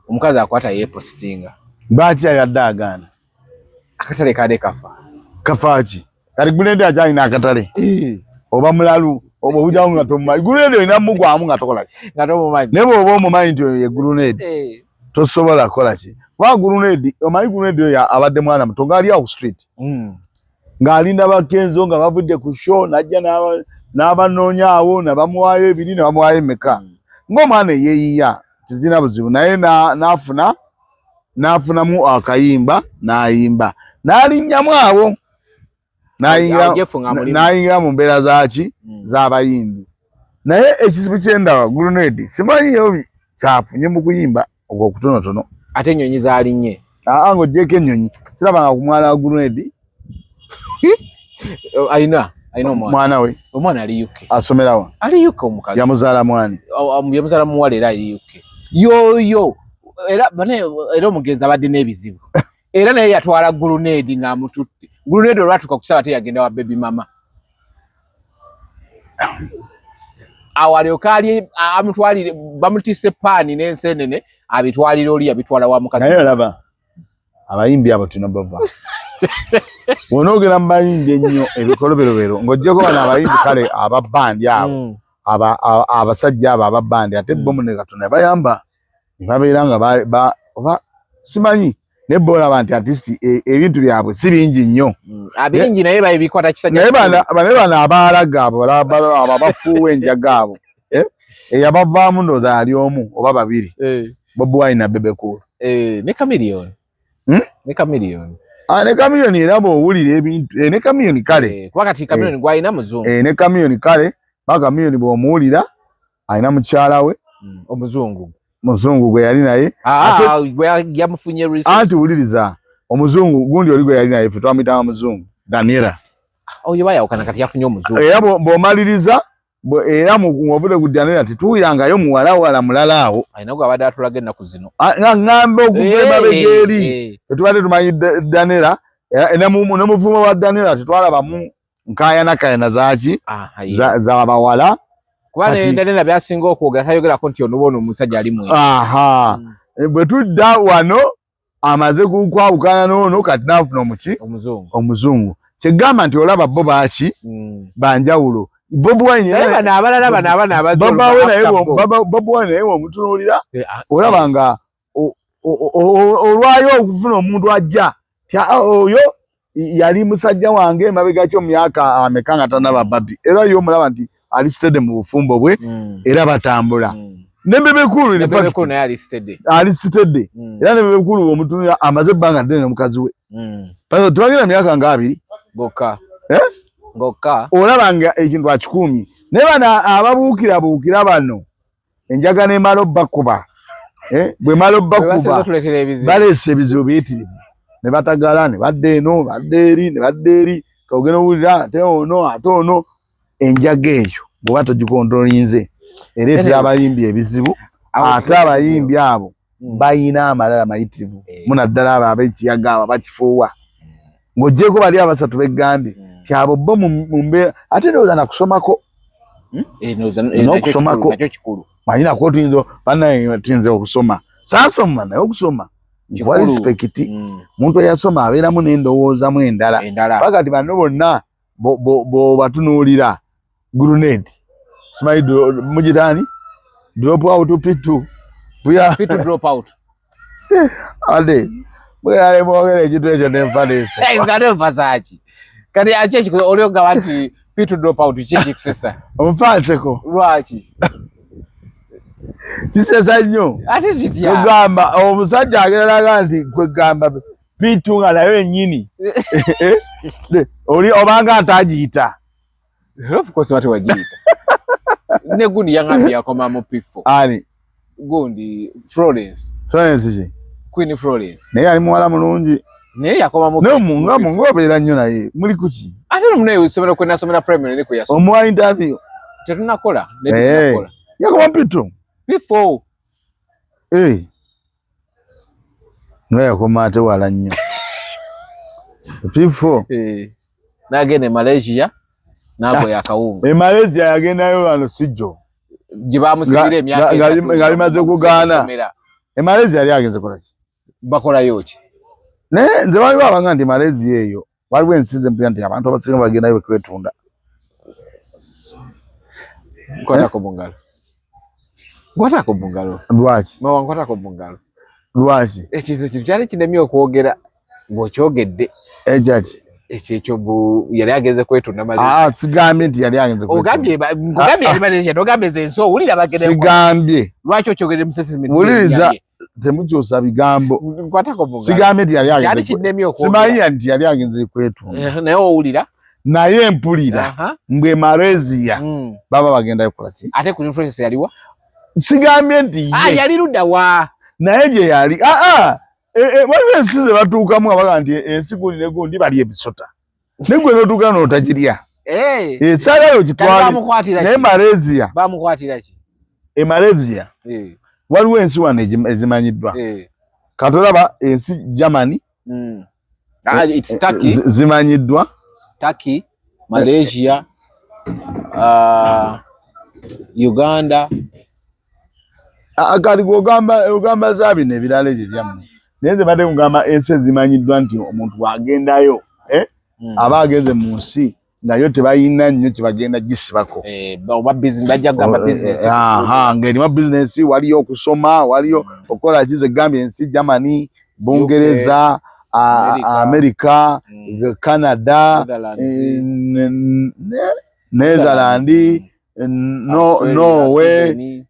Omukazi akwata ye postinga. Bachi yadda agana. Akatale kade kafa. Kafachi. Kati Grenade ajani na akatale. Oba mulalu. Oba huja nga tomma. Grenade ina mugwa nga tokola ki. Nga tomo mind. Nebo oba mu mind ye Grenade. Tosobola kola ki. Wa Grenade, omayi Grenade ya abadde mwana muto ngali awo street. Ngalinda bakenzo nga bavudde ku show najja n'abanoonya awo nabamuwayo ebiri ne bamuwayo meka. Ng'omwana yeeyiya tizina buzibu naye n'afunamu akayimba n'ayimba. N'alinnyamu abo. N'ayingira mu mbeera zaaki z'abayimbi. Naye ekizibu ky'endaba Grenade simanyi yobi kyafunye mu kuyimba ogwo kutonotono. Ate ennyonyi zaalinnye. Ngo gyeko ennyonyi. Sirabanga ku mwana wa Grenade. Aina mwana we. Omwana ali UK. Asomera wa. Ali UK omukazi. Yamuzaala mwani. Yamuzaala muwala era ali UK. Yo. Era omugenzi abadde n'ebizibu. Era naye yatwala Grenade ng'amututte. Grenade olwatuka kusaba ate yagenda wa baby mama. Awali okali amutwalire bamutise pani n'ensenene abitwalira oli abitwala wa mukazi. Naye laba abayimbi abo tunabava. Wonogera mbayimbi ennyo ebikolobero ng'ojjeko bano abayimbi kale ababandi abo abasajja abo ababandi ate bomu ne Katonda bayamba ne babeera nga simanyi ne bola abantu artist ebintu byabwe si bingi nnyo. Abingi naye babikwata kisajja. Naye bana abaalaga abo abafuuwa enjaga abo eyabavaamu ndooza ali omu oba babiri. Bobi Wine na Bebe Cool. Ne Chameleone. Ne Chameleone. Ne Chameleone era bw'owulira ebintu ne Chameleone kale. Kuba kati Chameleone gwalina muzungu. Ne Chameleone kale ba Chameleone bw'omuwulira alina mukyala we muzungu gwe yali naye. Gwe yamufunye recent. Anti wuliriza omuzungu gundi oli gwe yali naye ffe twamuyita muzungu Daniela. Oyo bayawukana kati yafunye omuzungu. Era bw'omaliriza era muvude ku Daniela tituuyangayo muwalawala mulala awo. Alina gwe abadde atulaga ennaku zino. Ng'ambe okuva begeeri. Tetubadde tumanyi Daniela n'omuvumo wa Daniela tetwalabamu nkayana zaaki z'abawala. Kuba ne Daniela byasinga okwogera tayogerako nti ono bono omusajja ali mwe. Bwe tudda wano amaze kukwawukana n'ono kati n'afuna omuzungu. Kyegamba nti olaba bo baaki banjawulo. Bobi Wine Bobi Wine naye omutunuulira olaba nga olwayo okufuna omuntu ajja oyo yali musajja wange emabega kyo myaka ameka nga tanaba babi era yo mulaba nti alisitede mu bufumbo bwe era batambula ne Bebe Cool alisitede era ne Bebe Cool omutunuulira amaze ebbanga ddene n'omukazi we twagira myaka nga 2 gokka olaba nga ekintu akikuumye naye bano ababuukira bano enjaga n'emala obbakuba bwe mala obbakuba baleese ebizibu biyitirivu ne batagala ne badde eno badde eri kogena owulira ate ono enjaga eyo bw'oba togikontrolinze ereetera abayimbi ebizibu ate abayimbi abo bayina amalala mayitirivu munaddala abo ab'ekiyaga abo bakifuuwa ng'oggyeko bali abasatu beggambye kyabo bo mu mbeera ate ndowooza nakusomako n'okusomako malina ko tuyinza okusoma saasoma naye okusoma wa respect muntu eyasoma abeeramu n'endowoozamu endala bakati bano bonna bw'obatunuulira Grenade simanyi mugitaani drop out pitu drop out ade bweyale mwogera ekintu ekyo nenfaleesa kati akyeki olyoga wanti pitu drop out kyeki kusesa omupanseko lwaki kisesa nnyo ate kitya ogamba omusajja agereraga nti kwegamba pitu nga nayo ennyini oli obanga atagiyita Of course watu wajiita. Ne gundi yangambi yakoma mu P4. Ani gundi Florence ki Queen Florence naye ali muwala mulungi naye yakoma mu no munga mungobeera nnyo naye muli kuki ate munaye usomera kwena somera primary ne kuyasoma omuwa interview tetunakola ne tunakola yakoma P2 P4 nga yakoma ate wala nnyo P4 nagende Malaysia nabo yakawunga Malaysia yagendayo wano sijjo jibamusibira emyaka nga limaze kugaana Malaysia yali agenze kola ki bakola yoki nze waliwo abanga nti Malaysia eyo waliwo ensi mpya nti abantu abasinga bagendayo kwetunda kwatako bungalo lwaki mawankwatako bungalo lwaki ekize kyali kinemye okwogera ng'okyogedde ekyaki ekyo yali ageze kwetunda Malaysia sigambye nti yali agenze kwetunda ngugambye yali Malaysia nogambe zenso owulira bagende sigambye lwaki okyogedde musesimi wuliriza temukyusa bigambo nkwatako bungalo sigambye nti yali kyali kinemye okwogera simanyi nti yali agenze kwetunda naye owulira naye mpulira mbwe Malaysia baba bagenda kukola ki ate ku influence yaliwa sigambye nti yali ludda wa naye gye yali waliwo ensi ze batuukamu abaga nti ensi gundi ne gundi bali ebisota negwe notuuka n'otagirya saagala okitwale naye Malaysia bamukwatira ki Malaysia waliwo ensi wano ezimanyiddwa katolaba ensi Germany it's Turkey zimanyiddwa Turkey Malaysia Uganda kati ogamba za bino ebirala ebyo byammwe naye nze badde kugamba ensi ezimanyiddwa nti omuntu wagendayo aba ageze mu nsi nayo tebayina nnyo kyebagenda gisibako ng'erimu bizinesi waliyo okusoma waliyo okukola kize gambye ensi Germany Bungereza America Canada Netherland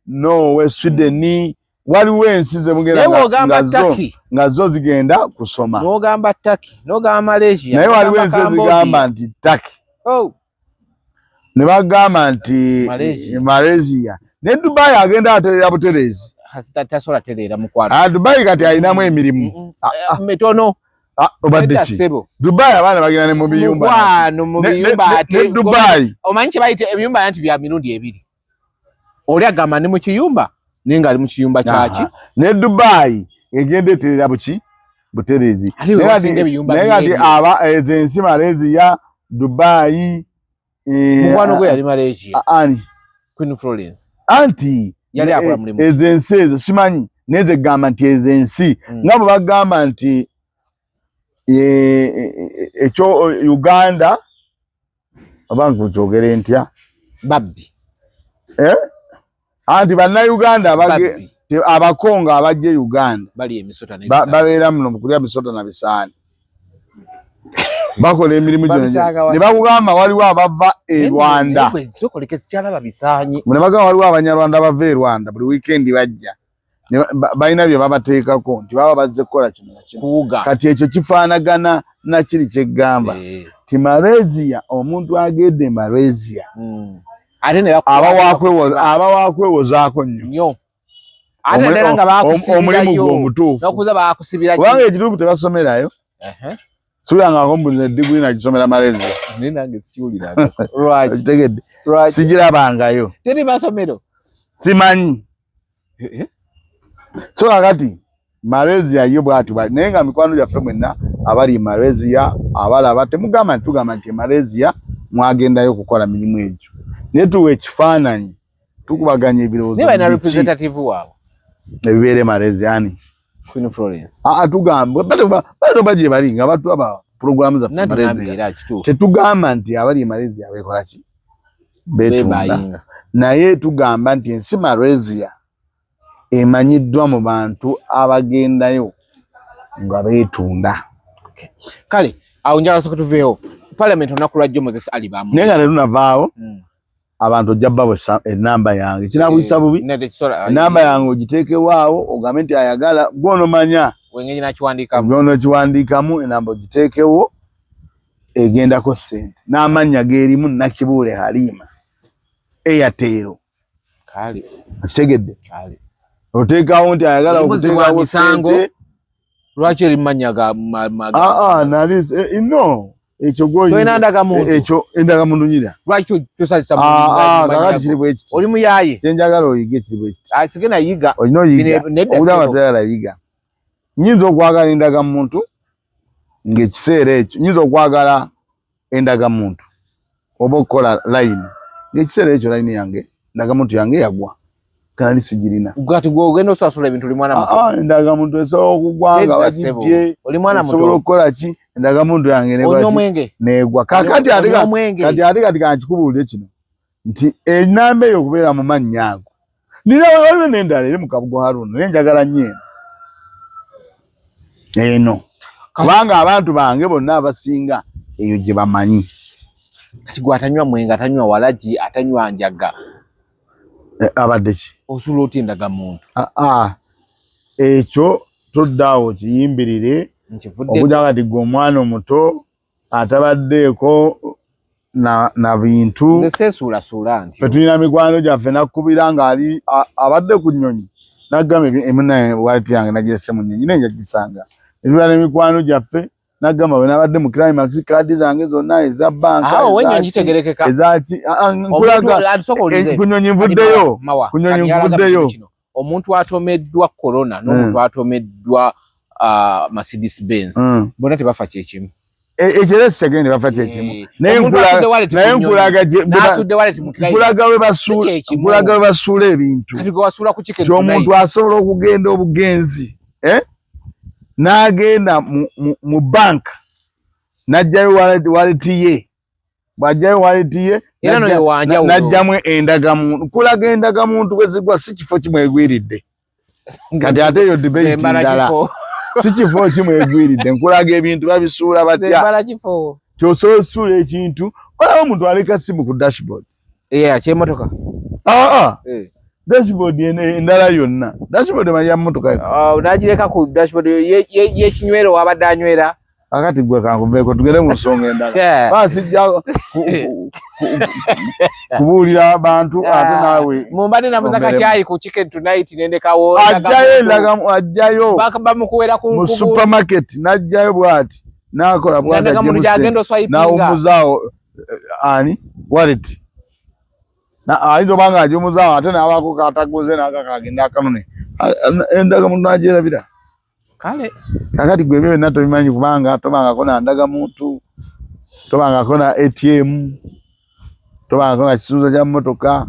Norway Sweden waliwo ensi ze mugenda nga zo zigenda kusoma n'ogamba Turkey n'ogamba Malaysia naye waliwo ensi ezigamba nti Turkey ne bagamba nti Malaysia ne Dubai agenda aterera buterezi tasobola terera mukwano Dubai kati alinamu emirimu metono obadde ki Dubai abaana bagenda ne mu biyumba ne Dubai omanyi kye bayita ebiyumba nti bya mirundi ebiri oli agamba ne mu kiyumba ninga ali mu kiyumba kyaki ne Dubai egenda eterera buterezi naye kati ezensi Malaysia Dubai mukwano gwe yali Malaysia ani Queen Florence anti yali akola mulimu ezensi ezo simanyi neze gamba nti ezensi ngabo bagamba nti ekyo Uganda abantu kyogere ntya babbi anti banna Uganda abakonga abajje Uganda bali emisota ne babeera muno mukulya misota na bisaani bakola emirimu gyonna ne bakugamba waliwo abava e Rwanda ne bagamba waliwo abanyarwanda bava e Rwanda buli weekend bajja balina bye babateekako nti baba bazze kukola kino kati ekyo kifaanagana nakiri kyeggamba ti Malaysia omuntu agedde Malaysia aba wakwewozaako nnyo omulimu gw'omutuufu kubanga ekituufu tebasomerayo sulangako mbuzi diguli nakisomera Malaysia kitegedde sigirabangayo simanyi so kakati Malaysia yo bwati naye nga mikwano gyaffe mwenna abali Malaysia abalaba temugamba nti tugamba nti Malaysia mwagendayo okukola mirimu egyo naye tuwa ekifaananyi tukubaganya ebirowoozo ebibeere Malaysia ani Queen Florence tugamba batoba gye bali nga batulaba programu zaffe Malaysia tetugamba nti abali Malaysia bekola ki betunda naye tugamba nti ensi Malaysia emanyiddwa mu bantu abagendayo nga beetunda kale awo njala soka tuveewo parliament olunaku lwajjo Moses Ali bamu naye nga tetunavaawo abantu ojja babo enamba yange kinabuyisa bubi enamba yange ogiteekewaawo ogambe nti ayagala gwonomanya wengenyi nakiwandiikamu enamba ogiteekewo egendako ssente n'amannya geerimu Nakibuule Halima Airtel kale kitegedde kale oteekawo nti ayagala okuteekawo ssente lwaki erimanya ga nali no ekyo ekyo endagamuntu nyira lwaki tosazisa kakati kiri bwe kiti oli muyaye kyenjagala oyige kiri bwe kiti asigena yiga olina oyiga obulaba tayala yiga nyinza okwagala endagamuntu ng'ekiseera ekyo nyinza okwagala endagamuntu oba okukola layini ng'ekiseera ekyo layini yange endagamuntu yange yagwa kandi sigirina gati gwe ogenda osasula ebintu oli mwana muto endagamuntu esobola okugwa nga bagibye oli mwana muto esobola okukola ki endagamuntu yange negwa kakati ate kankikubuulire kino nti enamba eyo okubeera mu mannya ago nina waliwo n'endala eri mu Kabugo Haruna naye njagala nnyo eno kubanga abantu bange bonna abasinga eyo gye bamanyi kati gwe atanywa mwenge atanywa walagi atanywa njaga abadde ki osula oti endagamuntu ekyo toddaawo kiyimbirire okuja kati gwe omwana omuto atabaddeeko na bintu sesuulasuula nti fe tulina mikwano gyaffe nakkubira ng'ali abadde ku nnyonyi naggamba emunaye waleti yange nagirese mu nnyonyi naye njagisanga etulina n'emikwano gyaffe naggamba bwe nabadde mu climax kaadi zange zonna eza banka ezaki ku nnyonyi nvuddeyo omuntu atomeddwa corona n'omuntu atomeddwa Mercedes Benz bonna tebafa kyekimu ekyo segende bafa kyekimu naye nkulaga we basuula ebintu ky'omuntu asobola okugenda obugenzi n'agenda mu banka n'ajjayo waleti ye bw'ajjayo waleti ye n'ajjamu endagamuntu nkulaga endagamuntu bwe zigwa si kifo kimwegwiridde kati ate eyo debate ndala si kifo kimwegwiridde nkulaga ebintu babisuula batya kyosobola osuula ekintu olaba omuntu aleka simu ku dashboard ky'emmotoka dashboard endala yonna dashboard ya mmotoka n'agireka ku dashboard y'ekinywero wabadde anywera akati gwe kankuveeko tugende mu nsonga endala basijja kubuulira abantu ate naawe mumbadde namuza kacaayi ku chicken tonight nendekawo ajjayo mu supermarket n'ajjayo bw'ati n'akola bw'atawumuzaawo ani wallet ayinza oba nga agyomuzaawo ate n'abaako kataguze n'akakagenda akanone endagamuntu n'agyerabira kale kakati gwe ebyo byonna tobimanyi kubanga tobangako na ndagamuntu tobangako na ATM tobangako na kisuuzo kya mmotoka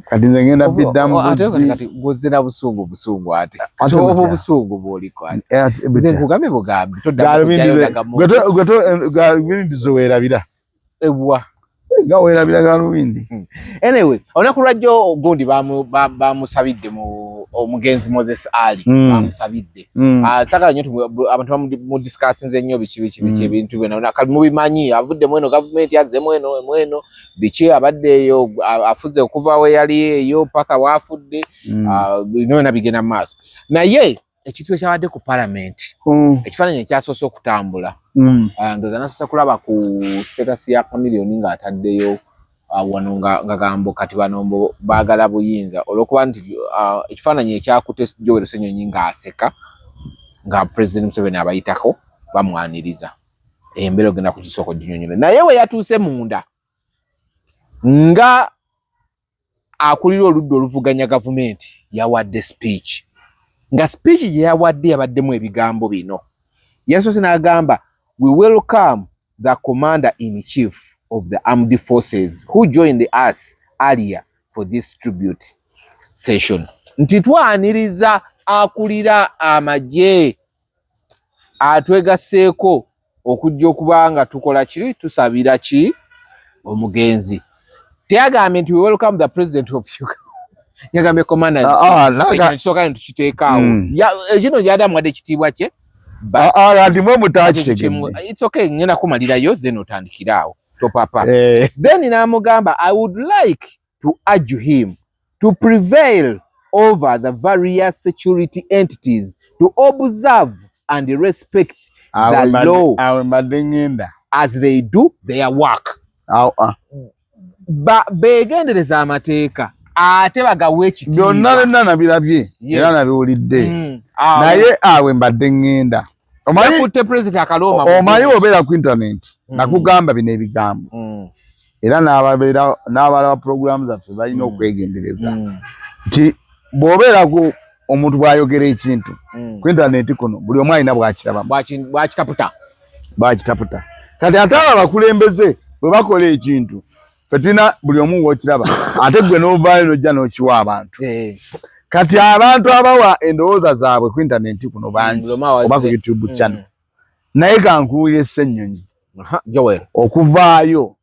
kati nze ngenda biddamu kati gozera busungu ate obusungu bw'oliko nze nkugambye bugambi Galubindi zoweerabira ewa gaweerabira Galubindi anyway olunaku lwajjo gundi bamusabidde omugenzi Moses Ali bamusabidde sagala nnyo abantu bamudiscussinze nnyo biki ebintu byonna kali mubimanyi avudde mweno gavumenti yazze mweno biki abadde eyo afuze okuva we yali eyo paka wafudde byonna bigenda mu maaso naye ekintu ekyabadde ku parliament ekifaananyi ekyasoose okutambula ndoza nasoose kulaba ku status ya Chameleone ng'ataddeyo wano nga gambo kati banombo baagala buyinza olwokuba nti ekifaananyi ekyakutte Joel Ssenyonyi ng'aseka nga President Museveni abayitako bamwaniriza embeera ogenda ku kisoko ginyonyole naye we yatuuse munda nga akulira oludda oluvuganya gavumenti yawadde speech nga speech gye yawadde yabaddemu ebigambo bino yasoose n'agamba we welcome the commander-in-chief of the armed forces who joined us earlier for this tribute session. Nti twaniriza akulira amagye atwegaseeko okujja okubanga tukola kiri tusabira ki omugenzi. Teyagambye nti we welcome the president of Uganda. Yagambye commander kisoka ntukiteekaawo ekino yadamuwadde ekitiibwa kye it's okay ngenda kumalirayo then otandikiraawo topapa then namugamba I would like to urge him to prevail over the various security entities to observe and respect the law as they do their work. Begendereza amateeka ate bagawe ekitiibwa byonna nabirabye era nabiwulidde naye awe mbadde ngenda omanyi president akaloma omanyi obeera ku internet nakugamba bino ebigambo era n'abalaba programu zaffe balina okwegendereza nti bw'obeera ku omuntu bw'ayogera ekintu ku internet kuno buli omu alina bw'akitaputa kati ate abakulembeze bwe bakola ekintu ffe tulina buli omu w'okiraba ate gwe n'ovaayo n'ojja n'okiwa abantu kati abantu abawa endowooza zaabwe ku internet kuno bangi oba ku YouTube channel naye kankuwulire Ssenyonyi okuvaayo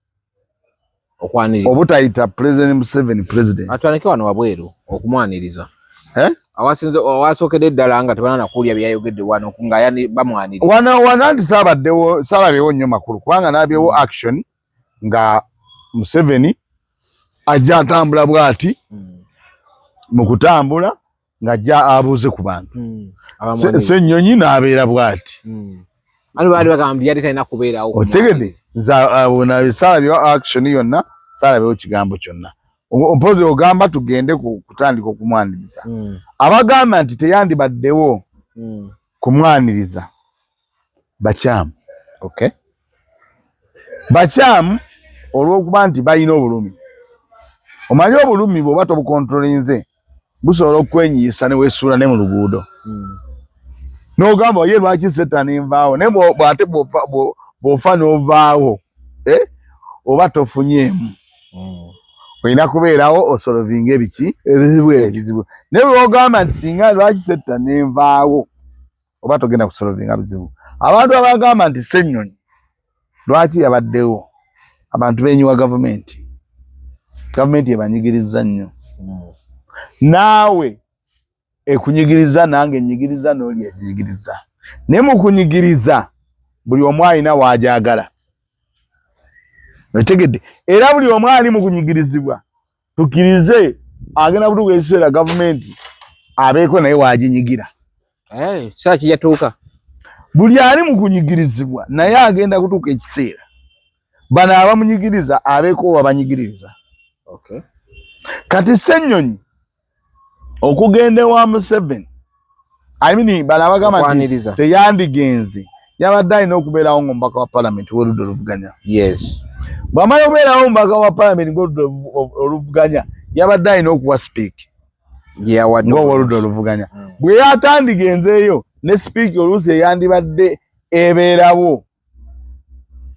obutayita President Museveni president atwanike wano wabweru okumwaniriza awasookedde eddala nga tebana nakuwulya byayogedde wano nga bamwaniriza wana nti saalabeewo nnyo makulu kubanga n'abyewo action nga Museveni ajja atambula bw'ati mu kutambula ng'ajja abuuze ku bantu Ssenyonyi n'abeera bw'ati ani baali bagamba yali talina kubeerawo otegedde saalabyewo action yonna saalabyewo kigambo kyonna mpozi ogamba tugende kutandika okumwaniriza abagamba nti teyandibaddewo kumwaniriza bakyamu bakyamu olw'okuba nti balina obulumi omanyi obulumi bw'oba tobukontrolinze busobola okwenyiisa ne weesuula ne mu luguudo n'ogamba oye lwaki Setaani nvaawo naye bw'ate bw'ofa n'ovaawo oba tofunyeemu olina kubeerawo osolovinga ebizibu naye bw'ogamba nti singa lwaki Setaani nvaawo oba togenda kusolovinga bizibu abantu abagamba nti Ssenyonyi lwaki yabaddewo abantu beenyiwa gavumenti ebanyigiriza nnyo naawe ekunyigiriza nange enyigiriza n'oli enyigiriza naye mu kunyigiriza buli omu alina waajagala otegedde era buli omu ali mu kunyigirizibwa tukkirize agenda kutuuka ekiseera gavumenti abeeko naye waaginyigira kiseera kijatuuka buli ali mu kunyigirizibwa naye agenda kutuuka ekiseera bano abamunyigiriza abeeko wabanyigiriza kati Ssenyonyi okugenda ewa Museveni bano abagamba nti teyandigenze yabadde alina okubeerawo ng'omubaka wa palamenti w'oludda oluvuganya bw'amala okubeerawo omubaka wa palamenti ng'oludda oluvuganya yabadde alina okuwa sipiiki ng'owoludda oluvuganya bwe yatandigenzeeyo ne sipiiki oluusi eyandibadde ebeerawo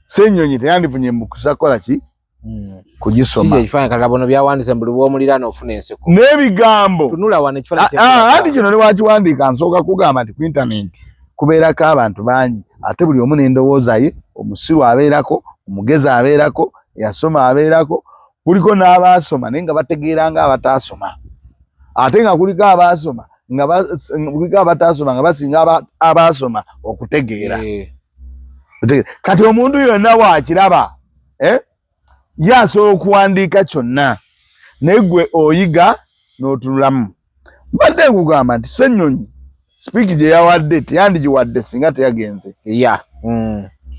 Ssenyonyi teyandifunye mukisa kukola ki kugisoma n'ebigambo anti kino ne wakiwandiika nsooka kugamba nti ku internet kubeerako abantu bangi ate buli omu n'endowooza ye omusiru abeerako omugezi abeerako eyasoma abeerako kuliko n'abaasoma naye nga bategeera nga abataasoma ate nga kuliko abaasoma kuliko abataasoma nga basinga abaasoma okutegeera kati omuntu yonna waakiraba ye asobola okuwandiika kyonna naye gwe oyiga n'otunulamu mbadde nkugamba nti Ssenyonyi sipiiki gye yawadde teyandigiwadde singa teyagenze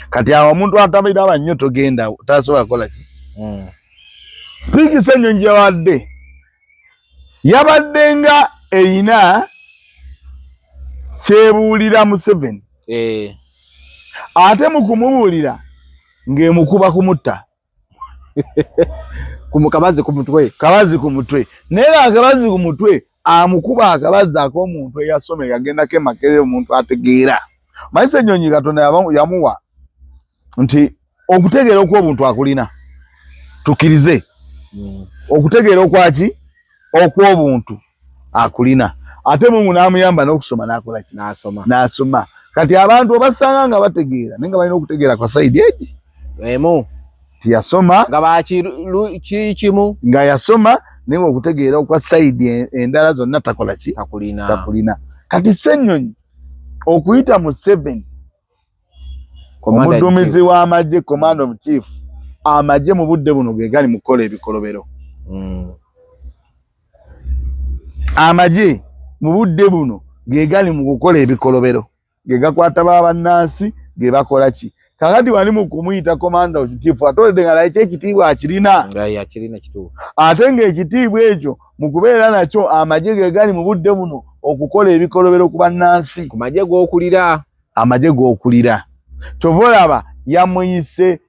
kati awo omuntu atabeera nnyo togenda tasobola kukola ki sipiiki Ssenyonyi gye yawadde yabadde nga eyina kyebuulira Museveni ate mu kumubuulira ng'emukuba kumutta kabazi ku mutwe naye akabazi ku mutwe amukuba akabazi ak'omuntu eyasoma yagendako emakere omuntu ategeera manyi Ssenyonyi Katonda yamuwa nti okutegeera okw'obuntu akulina tukkirize okutegeera okwaki okw'obuntu akulina ate Mungu n'amuyamba n'okusoma n'akola ki n'asoma kati abantu obasanga nga bategeera naye nga balina okutegeera kwa sayidi egi yasoma kimu nga yasoma naye okutegeera okwa sayidi endala zonna takola ki takulina kati Ssenyonyi okuyita Museveni omuduumizi w'amagye commander of chief amagye mu budde buno ge gali mu kukola ebikolobero amagye mu budde buno ge gali mu kukola ebikolobero ge gakwata bannansi ge bakola ki kakati wali mu kumuyita commander of chief atolede ngala ekitibwa akirina ya kirina kituufu ate ng'ekitiibwa ekyo mu kubeera nakyo amagye ge gali mu budde buno okukola ebikolobero ku bannansi ku magye g'okulira amagye g'okulira kyova olaba yamuyise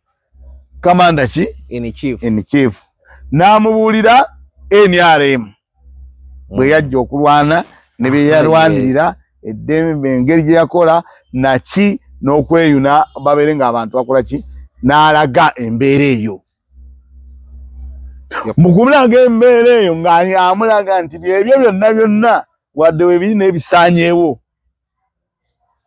commander ki in chief n'amubuulira NRM bwe yajja okulwana ne bye yalwanirira eddembe engeri gye yakola naki n'okweyuna babeere ng'abantu bakola ki n'alaga embeera eyo mu kumulaga embeera eyo ng'amulaga nti byebyo byonna wadde we biri n'ebisaanyeewo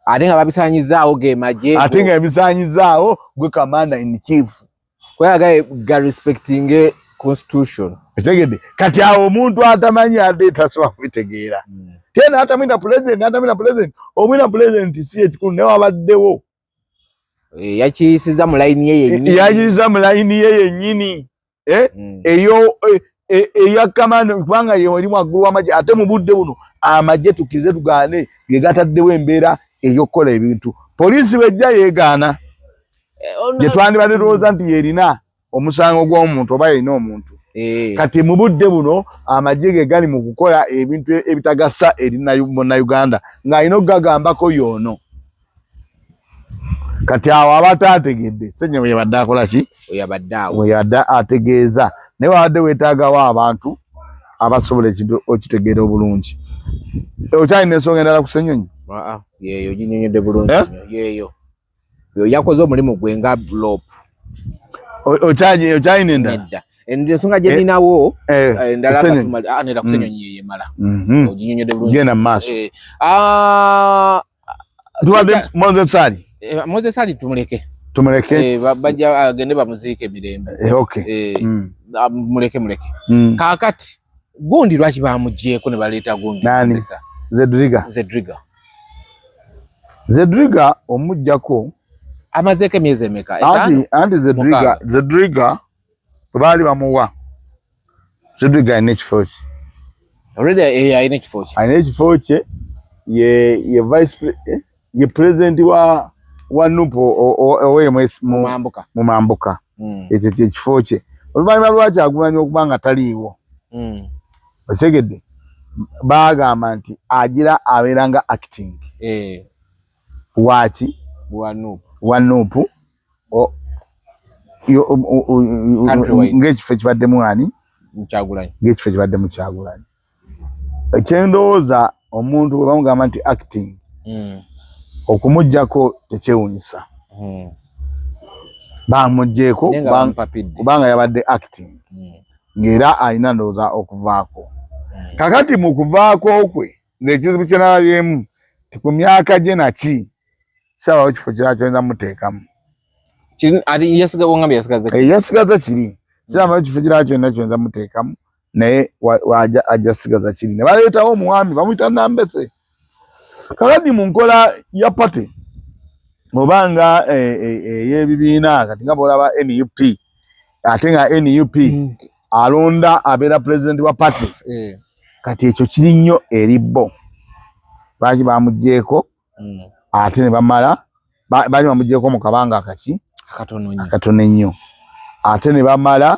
ate nga babisaanyizaawo ge magye ate nga ebisaanyizaawo gwe commander in chief kweraga ga respecting constitution etegedde kati awo omuntu atamanyi ate tasobola kubitegeera tena atamwina president omwina president si ekikulu naye wabaddewo yakiyisiza mu layini ye yennyini eyo eya kamanda kubanga ye wali mwaggulu w'amagye ate mu budde buno amagye tukkirize tugaane ge gataddewo embeera ey'okukola ebintu poliisi bwejja yeegaana gye twandibadde tulowooza nti yerina omusango gw'omuntu oba yerina omuntu kati mu budde buno amagye ge gali mu kukola ebintu ebitagasa eri Uganda ng'alina okugagambako yoono kati awo abataategedde senye bwe yabadde akola ki bwe yabadde ategeeza naye wabadde weetaagawo abantu abasobola okitegeera obulungi okyalina ensonga endala ku Ssenyonyi yeeyo ginyonyodde bulungi yeeyo yakoze omulimu gwe nga lope okyalina endala ensonga gye ninawo endala nera ku Ssenyonyi yeyemala oginyonyodde bulungi genda mu maaso tuwadde Moses Ali tumuleke bajja agende bamuziike emirembe muleke kaakati gundi lwaki bamugjeeko ne baleeta gundi nani Zedriga omujjako amazeeko emyezi emeka anti Zedriga baali bamuwa Zedriga alina ekifo kye alina ekifo kye ye president wa NUP owe mu Mambuka ekyo kyekifo kye oluvannyuma lwaki agumanya okuba nga taliiwo osegedde baagamba nti agira abeeranga acting waki wa NUP ng'ekifo ekibaddemu ani ng'ekifo ekibaddemu Kyagulanyi ekyendowooza omuntu bwe bamugamba nti acting okumuggyako tekyewunyisa bamuggyeko kubanga yabadde acting ng'era alina ndowooza okuvaako kakati mu kuvaako kwe ng'ekizibu kye nalabyemu ku myaka gye naki sabawo kifo kirala kyoyinza muteekamu yasigaza kiri sirabawo kifo kirala kyonna kyoyinza muteekamu naye ajja sigaza kiri ne baleetawo omwami bamuyita Nambese kakati mu nkola ya pate obanga ey'ebibiina kati nga bw'olaba NUP ate nga NUP alonda abeera president wa pate kati ekyo kiri nnyo eri bo lwaki bamugjeeko ate ne bamala baali bamugjeeko mu kabanga akatono ennyo ate ne bamala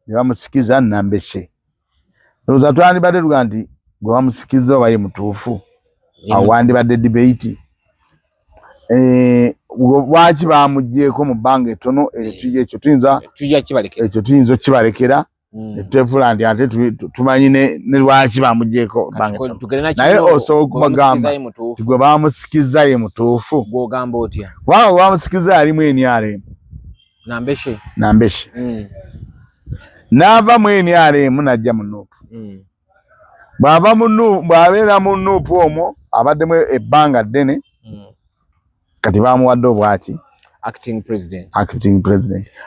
ne bamusikiza Nambese ndowooza twandibadde tuga nti gwe bamusikiza oba ye mutuufu awo wandibadde debate lwaki bamugjeeko mu bbanga ettono ekyo tuyinza okkibalekera netwefuula nti ate tumanyi ne lwaki bamugjeeko bbanga ettono naye osobola okubagamba ti gwe bamusikiza ye mutuufu kubanga gwe bamusikiza yalimu NRM Nambeshe n'ava mu NRM n'ajja mu NUP bw'abeera mu NUP omwo abaddemu ebbanga ddene kati bamuwadde obwaki acting president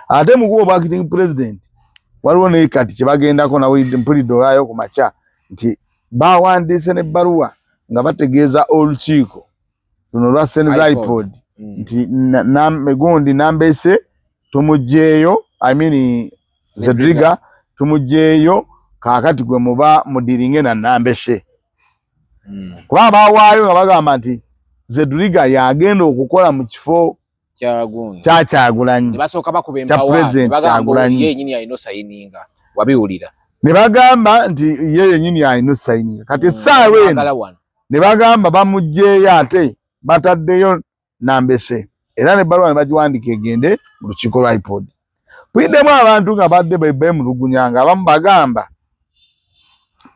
ate mukuba obwa acting president waliwo ne kati kyebagendako nawulidde mpulidde olwayo ku makya nti bawandiise n'ebbaluwa nga bategeeza olukiiko luno lwa Seneza iPod nti gundi Nambese tumugjeeyo Zedriga tumugjeeyo kaakati gwe muba mudiringe na Nambese kuba bawaayo nga bagamba nti Zedriga yagenda okukola mu kifo Kyagulanyi basooka bakuba empawa bagamba ye yennyini alina osayininga wabiwulira ne bagamba nti ye yennyini alina osayininga kati saawa eno ne bagamba bamugjeeyo ate bataddeyo nambese era ne balwa ne bagiwandika egende mu lukiiko lwa IPOD puyiddemu abantu nga badde beemulugunya nga abamu bagamba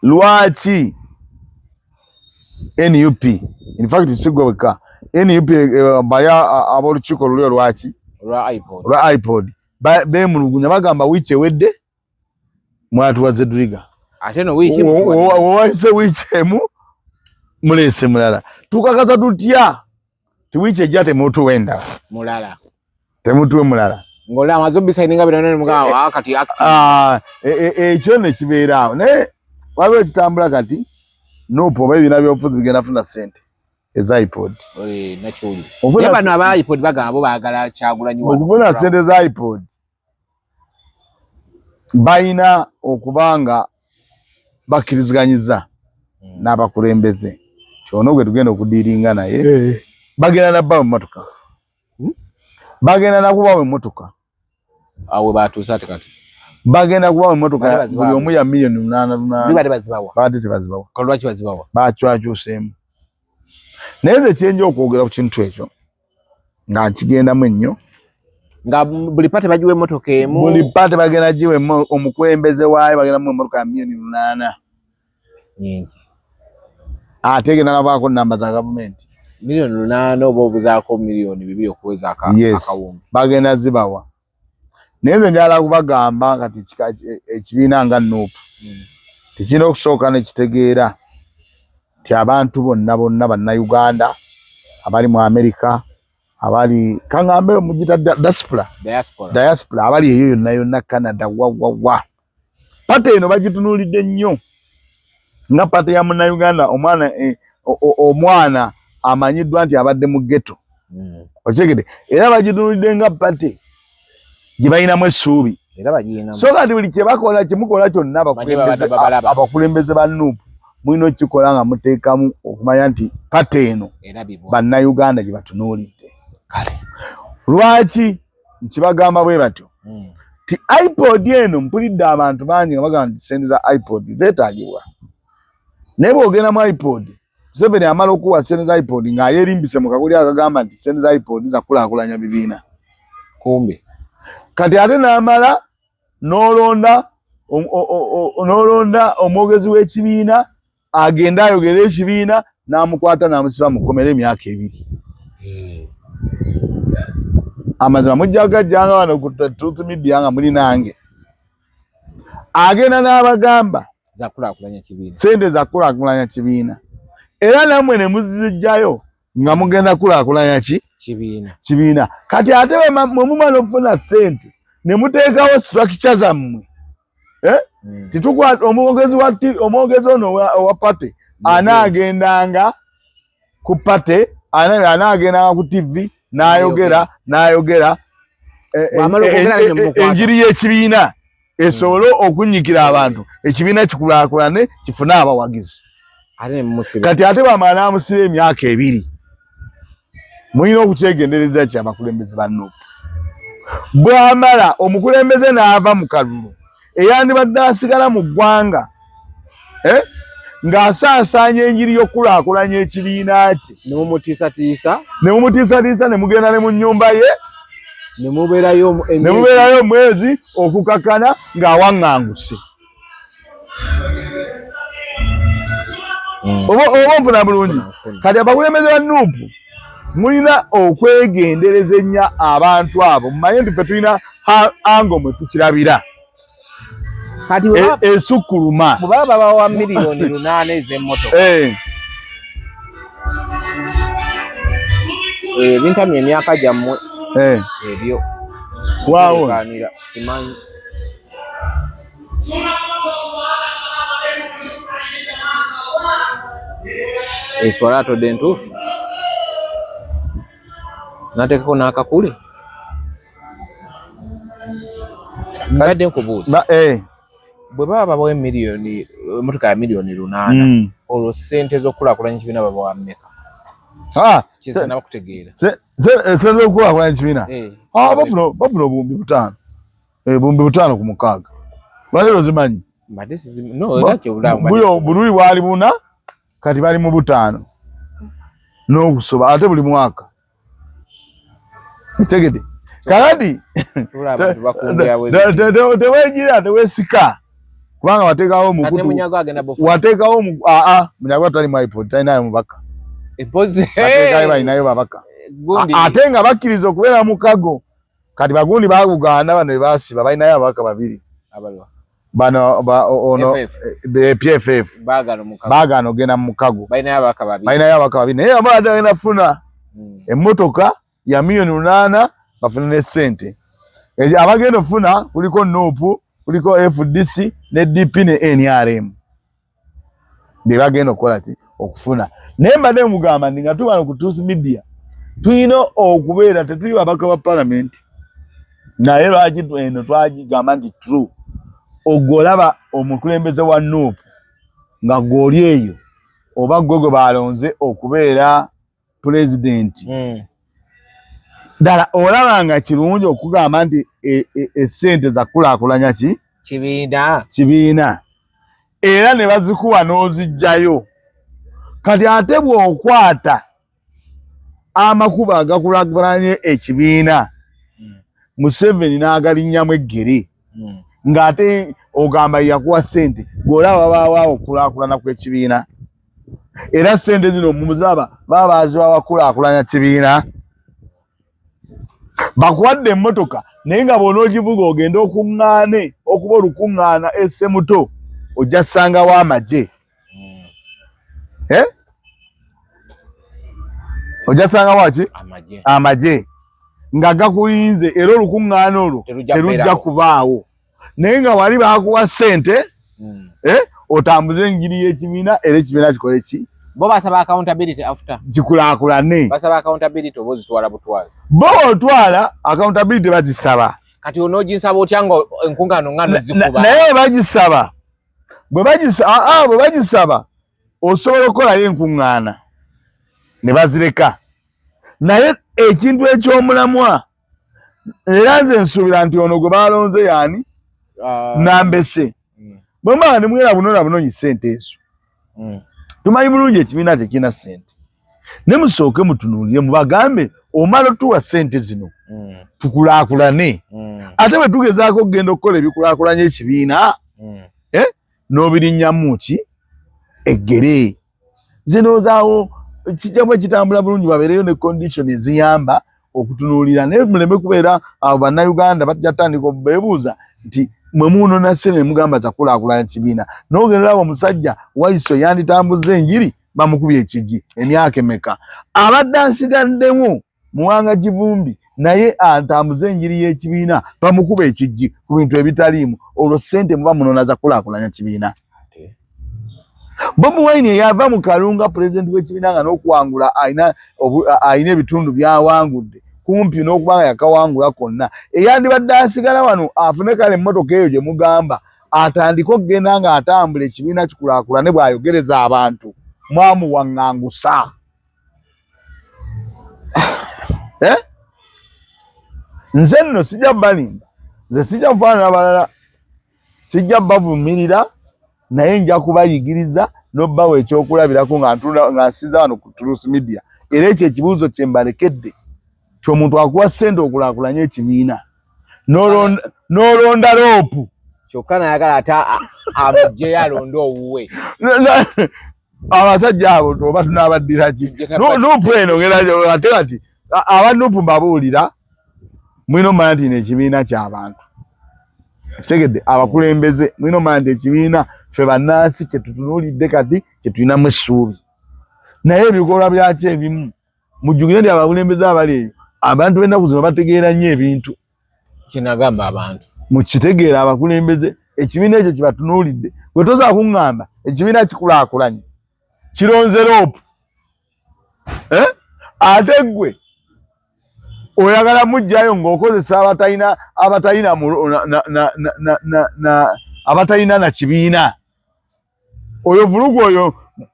lwaki NUP in fact sigwe weka NUP baya ab'olukiiko lulyo lwaki lwa IPOD beemulugunya bagamba wiiki ewedde mwatuwaze Duriga ate no wiiki owayise wiiki emu muleese mulala tukakasa tutya ti wiiki ejja temutuwenda mulala temutuwe mulala ngola amazobi sayininga bino mugawa kati active ekyo ne kibeeraawo naye waliwo ekitambula kati nupo oba ebina byobufuzi bigenda funa ssente eza IPOD nakyoli naye bano aba IPOD bagamba bo baagala Kyagulanyi okufuna ssente za IPOD bayina okubanga bakkiriziganyiza n'abakulembeze kyono gwe tugenda okudiiringa naye bagenda nabba mu mmotoka bagenda nakuba mu mmotoka awe batuusa ate kati bagenda kuba mu mmotoka buli omu ya million 8 bade bazibawa bade tebazibawa kalwaki bazibawa bakywakyuseemu naye ze kyenja okwogera ku kintu ekyo nga nkigendamu ennyo nga buli pate bagiwe emmotoka emu buli pate bagenda giwe omukulembeze waayo bagenda mu emmotoka ya million 8 nyingi ate genda nabaako namba za gavumenti million 8 oba obuzaako million 2 okuweza akawumbi bagenda zibawa naye nze njala kubagamba kati ekibiina nga Nuupu tekirina okusooka nekitegeera ti abantu bonna bannayuganda abali mu Amerika abali kaŋŋambe mugita diaspora abali eyo yonna Canada wa pate eno bagitunuulidde nnyo nga pate ya munnayuganda omwana amanyiddwa nti abadde mu ghetto okyegede era bagitunuulidde nga pate gye balinamu essuubi so kati buli kyemukola kyonna abakulembeze ba Nuupu mulina okukikola nga muteekamu okumanya nti pate eno bannayuganda gye batunuulidde lwaki nkibagamba bwe batyo ti IPOD eno mpulidde abantu bangi nga bagamba nti ssente za IPOD zeetaagibwa naye bw'ogenda mu IPOD Museveni amala okuwa ssente za IPOD ng'ayerimbise mu kakuli akagamba nti ssente za IPOD zakulaakulanya bibiina kumbe kati ate n'amala n'olonda omwogezi w'ekibiina agenda ayogera ekibiina n'amukwata n'amusiba mu kkomera emyaka 2 amazima mujja gajjanga wano ku Truth Media nga muli nange agenda n'abagamba ssente zakulaakulanya kibiina era nammwe ne muzijjayo nga mugenda kulaakulanya kibiina kati ate mwe mumala okufuna ssente ne muteekawo structure zammwe titukwata omwogezi ono owa pate anaagendanga ku pate anaagendanga ku TV n'ayogera enjiri y'ekibiina esobole okunyikira abantu ekibiina kikulaakulane kifune abawagizi kati ate bamala n'amusiba emyaka 2 mulina okukyegendereza ki abakulembeze ba Nuupu bw'amala omukulembeze n'ava mu kalulu eyandibadde asigala mu ggwanga ng'asaasaanya enjiri y'okulaakulanya ekibiina kye nemumutiisatiisa ne mugenda ne mu nnyumba ye ne mubeerayo omwezi okukakana ng'awaŋŋanguse oba nfuna bulungi kati abakulembeze ba Nuupu mulina okwegendereza ennyo abantu abo mumanye nti ffe tulina ango mwe tukirabira kati esukkuluma bwebaba babawa million 8 ez'emmotoka bintamya emyaka gyammwe ebyo waawo simanyi eswala atodde entuufu nateekako n'akakule mbadde nkubuuza bwe baba babawa emmotoka ya million 8 olwo ssente z'okulaakulanya ekibiina babawa mmeka Chizana bakutegeera. Se lokuwa kwa nchibina. Bafuna obumbi butano. Bumbi butano ku mukaga. Balero zimanyi. Bululi bwali buna kati bali mu butano. N'okusoba ate buli mwaka. Tegede. Kaladi. Tewejira kubanga watekawo mukutu. Munyago agenda bofu. Watekawo munyago atali maipo talinayo mubaka. Epozi. Atekayo balinayo babaka. Ate nga bakkiriza okubeera mukago. Kati bagundi baguganda bano basiba balinayo ababaka babiri. Abalwa. Bano ono PFF bagano ogenda mu mukago balinayo ababaka babiri. Balinayo ababaka babiri. Naye abadde agenda funa emmotoka ya milioni 8 bafuna ne ssente. Abagenda ofuna kuliko NOPU, kuliko FDC ne DP ne NRM. Bagenda okukola ki okufuna. Naye mbadde mugamba ndi nga tubano ku Truth Media tuyina okubeera tetuli babaka ba parliament. Naye lwaki eno twagigamba nti true. Ogolaba omukulembeze wa NOPU nga goli eyo oba gwe balonze okubeera president. Dala olabanga kirungi okugamba nti essente za kulaakulanya ki kibiina era ne bazikuwa n'ozijjayo. Kati ate bw'okwata amakuba agakulaakulanye ekibiina Museveni n'agalinnyamu eggere ng'ate ogamba yakuwa ssente gw'olaba babaawo okulaakulana kw'ekibiina. Era ssente zino muzaba baba baziwa bakulaakulanya kibiina. Bakuwadde emmotoka naye nga bw'onoogivuga ogenda okuŋŋaane okuba olukuŋŋaana esse muto ojja ssangawo amagye. Ojja ssangawo ki? Amagye nga gakuyinze era olukuŋŋaana olwo terujja kubaawo. Naye nga wali bakuwa ssente otambuze enjiri y'ekibiina era ekibiina kikole ki? Bo basaba accountability after. Kikulaakulane. Basaba accountability obozitwala butwazi. Bo otwala accountability bazisaba. Kati onoginsaba otya nga enkuŋŋaano ngano zikuba. Naye bagisaba. Bwe bagisaba osobola okukolayo enkuŋŋaana ne bazireka. Naye ekintu ekyomulamwa era nze nsuubira nti ono gwe balonze yaani Nambese. Bwe mba ne mwera bunonyi ssente ezo. Tumanyi bulungi ekibiina tekina ssente. Ne musooke mutunuulire mubagambe omala otuwa ssente zino tukulaakulane. Ate bwe tugezaako okugenda okukola ebikulaakulanya ekibiina n'obirinnyamu ki eggere. Zino zaawo kijja bwe kitambula bulungi babeereyo ne condition eziyamba okutunuulira. Naye muleme kubeera abo bannayuganda bajjatandika okubeebuuza nti mwe muunona ssente mugamba za kulaakulanya kibiina. N'ogenda olaba omusajja Waiso yanditambuza enjiri bamukubye ekigi emyaka emeka. Abadde asigaddemu Muwanga Kivumbi naye atambuza enjiri y'ekibiina bamukuba ekigi ku bintu ebitaliimu. Olwo ssente muba munona za kulaakulanya kibiina. Bobi Wine yava mu kalunga president w'ekibiina nga n'okuwangula ayina ebitundu byawangudde kumpi n'okubanga yakawangula konna. Eyandibadde asigala wano afune kale emmotoka eyo gye mugamba atandika okugenda nga atambula ekibiina kikulaakulane bw'ayogereza abantu mwamuwaŋŋangusa. Nze nno sijja balimba, nze sijja kufaanana balala, sijja bavumirira, naye nja kubayigiriza n'obbawo ekyokulabirako nga nsiza wano ku Truth Media. Era ekyo ekibuuzo kye mbalekedde ky'omuntu akuwa ssente okulaakulanya ekibiina n'olonda loopu kyokka nayagala ate amugyeyo alonde owuwe. Abasajja abo oba tunaabaddira ki? Nuupu eno ate kati aba Nuupu mbabuulira mwino omanya nti ekibiina ky'abantu. Segedde abakulembeze mwino omanya nti ekibiina ffe bannansi kye tutunuulidde kati kye tulinamu essuubi. Naye ebikolwa byakyo ebimu mujjukire nti abakulembeze abali eyo abantu b'ennaku zino bategeera nnyo ebintu. Kinagamba abantu mukitegeera abakulembeze ekibiina ekyo kibatunuulidde. Gwe tosobola kuŋŋamba ekibiina kikulaakulanye kironze loopu ate ggwe oyagala mujjayo ng'okozesa abatalina na kibiina. Oyo vulugu oyo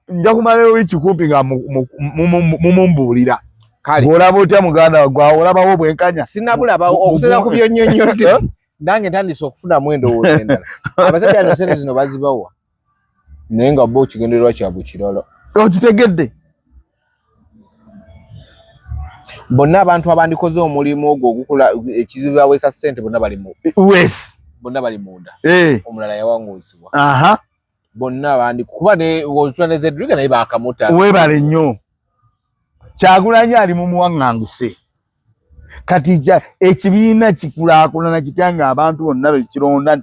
nja kumalayo wiki kumpi nga mumumbuulira. Kale olaba otya muganda gwa olabawo bwenkanya sinabulaba okuseza ku byonnyonnyote nange ntandise okufuna mwendo w'endala abasajja no sente zino bazibawa naye nga bo kigendererwa kyabwe kirala okitegedde bonna abantu abandikoze omulimu ogwo ogukula ekizibu baweesa ssente bonna bali munda omulala yawanguuzibwa bonna kuba ne Zedriga naye bakamuta webale nnyo Kyagulanyi ali mu muwaŋŋanguse kati ekibiina kikulaakulana kitanga abantu bonna bekironda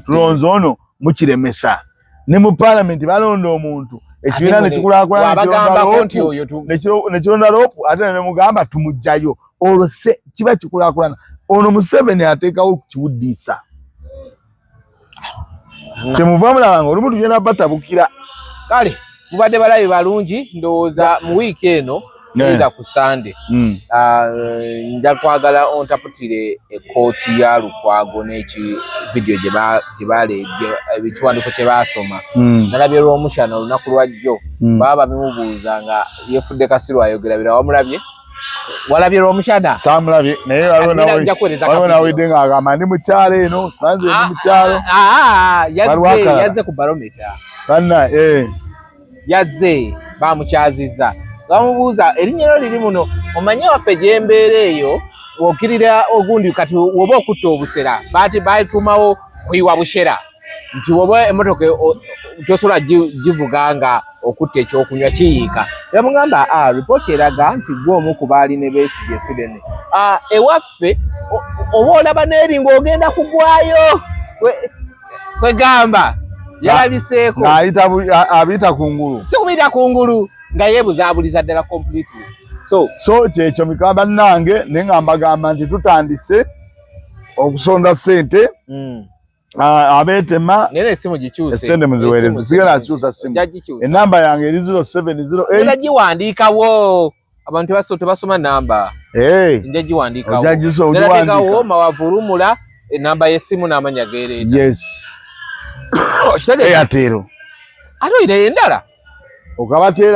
tulonzo ono mukiremesa ne mu paalamenti balonda omuntu ekibiina ne kikulaakulana nekironda loopu ate ne mugamba tumugjayo olwo kiba kikulaakulana ono Museveni ateekawo kiwuddiisa kyemuva mulabanga olumu tugenda batabukira kale mubadde balabi balungi ndowooza mu wiiki eno eza ku Sande nja kwagala ontaputire ekkooti ya Lukwago n'ekividiyo gye baleebye ekiwandiiko kye baasoma nalabye Lwomushana olunaku lwajjo baba bamubuuza nga yefudde Kasirwa ayogera bira wamulabye walabye Lwomushana samulabye naye waliwo nawedde nga agamba ndi mukyalo eno sanze ndi mukyalo yazze ku barometa kanna yazze bamukyazizza bamubuuza erinnya lyo liri muno omanye waffe gyembeera eyo wokirira ogundi kati woba okutta obusera baatumawo kuyiwa bushera nti woba emmotoka tosobola givuga nga okutta ekyokunywa kiyiika yamugamba ripooti eraga nti gwe omu ku baali ne Besigye Sirene ewaffe oba olaba n'eri ng'ogenda kugwayo kwegamba yalabiseeko abiyita kungulu si kubiyita kungulu nga yeebuzaabuliza ddala completely so kyekyo mikaba nange naye nga mbagamba nti tutandise okusonda ssente abeetema naye essimu gikyuse essente muziweereze sigala akyusa ssimu enamba yange eri 0708 nja giwandiikawo abantu tebasoma namba nja giwandiikawo mawavulumula enamba y'essimu n'amanya geereeta Airtel ate oyina endala okabateera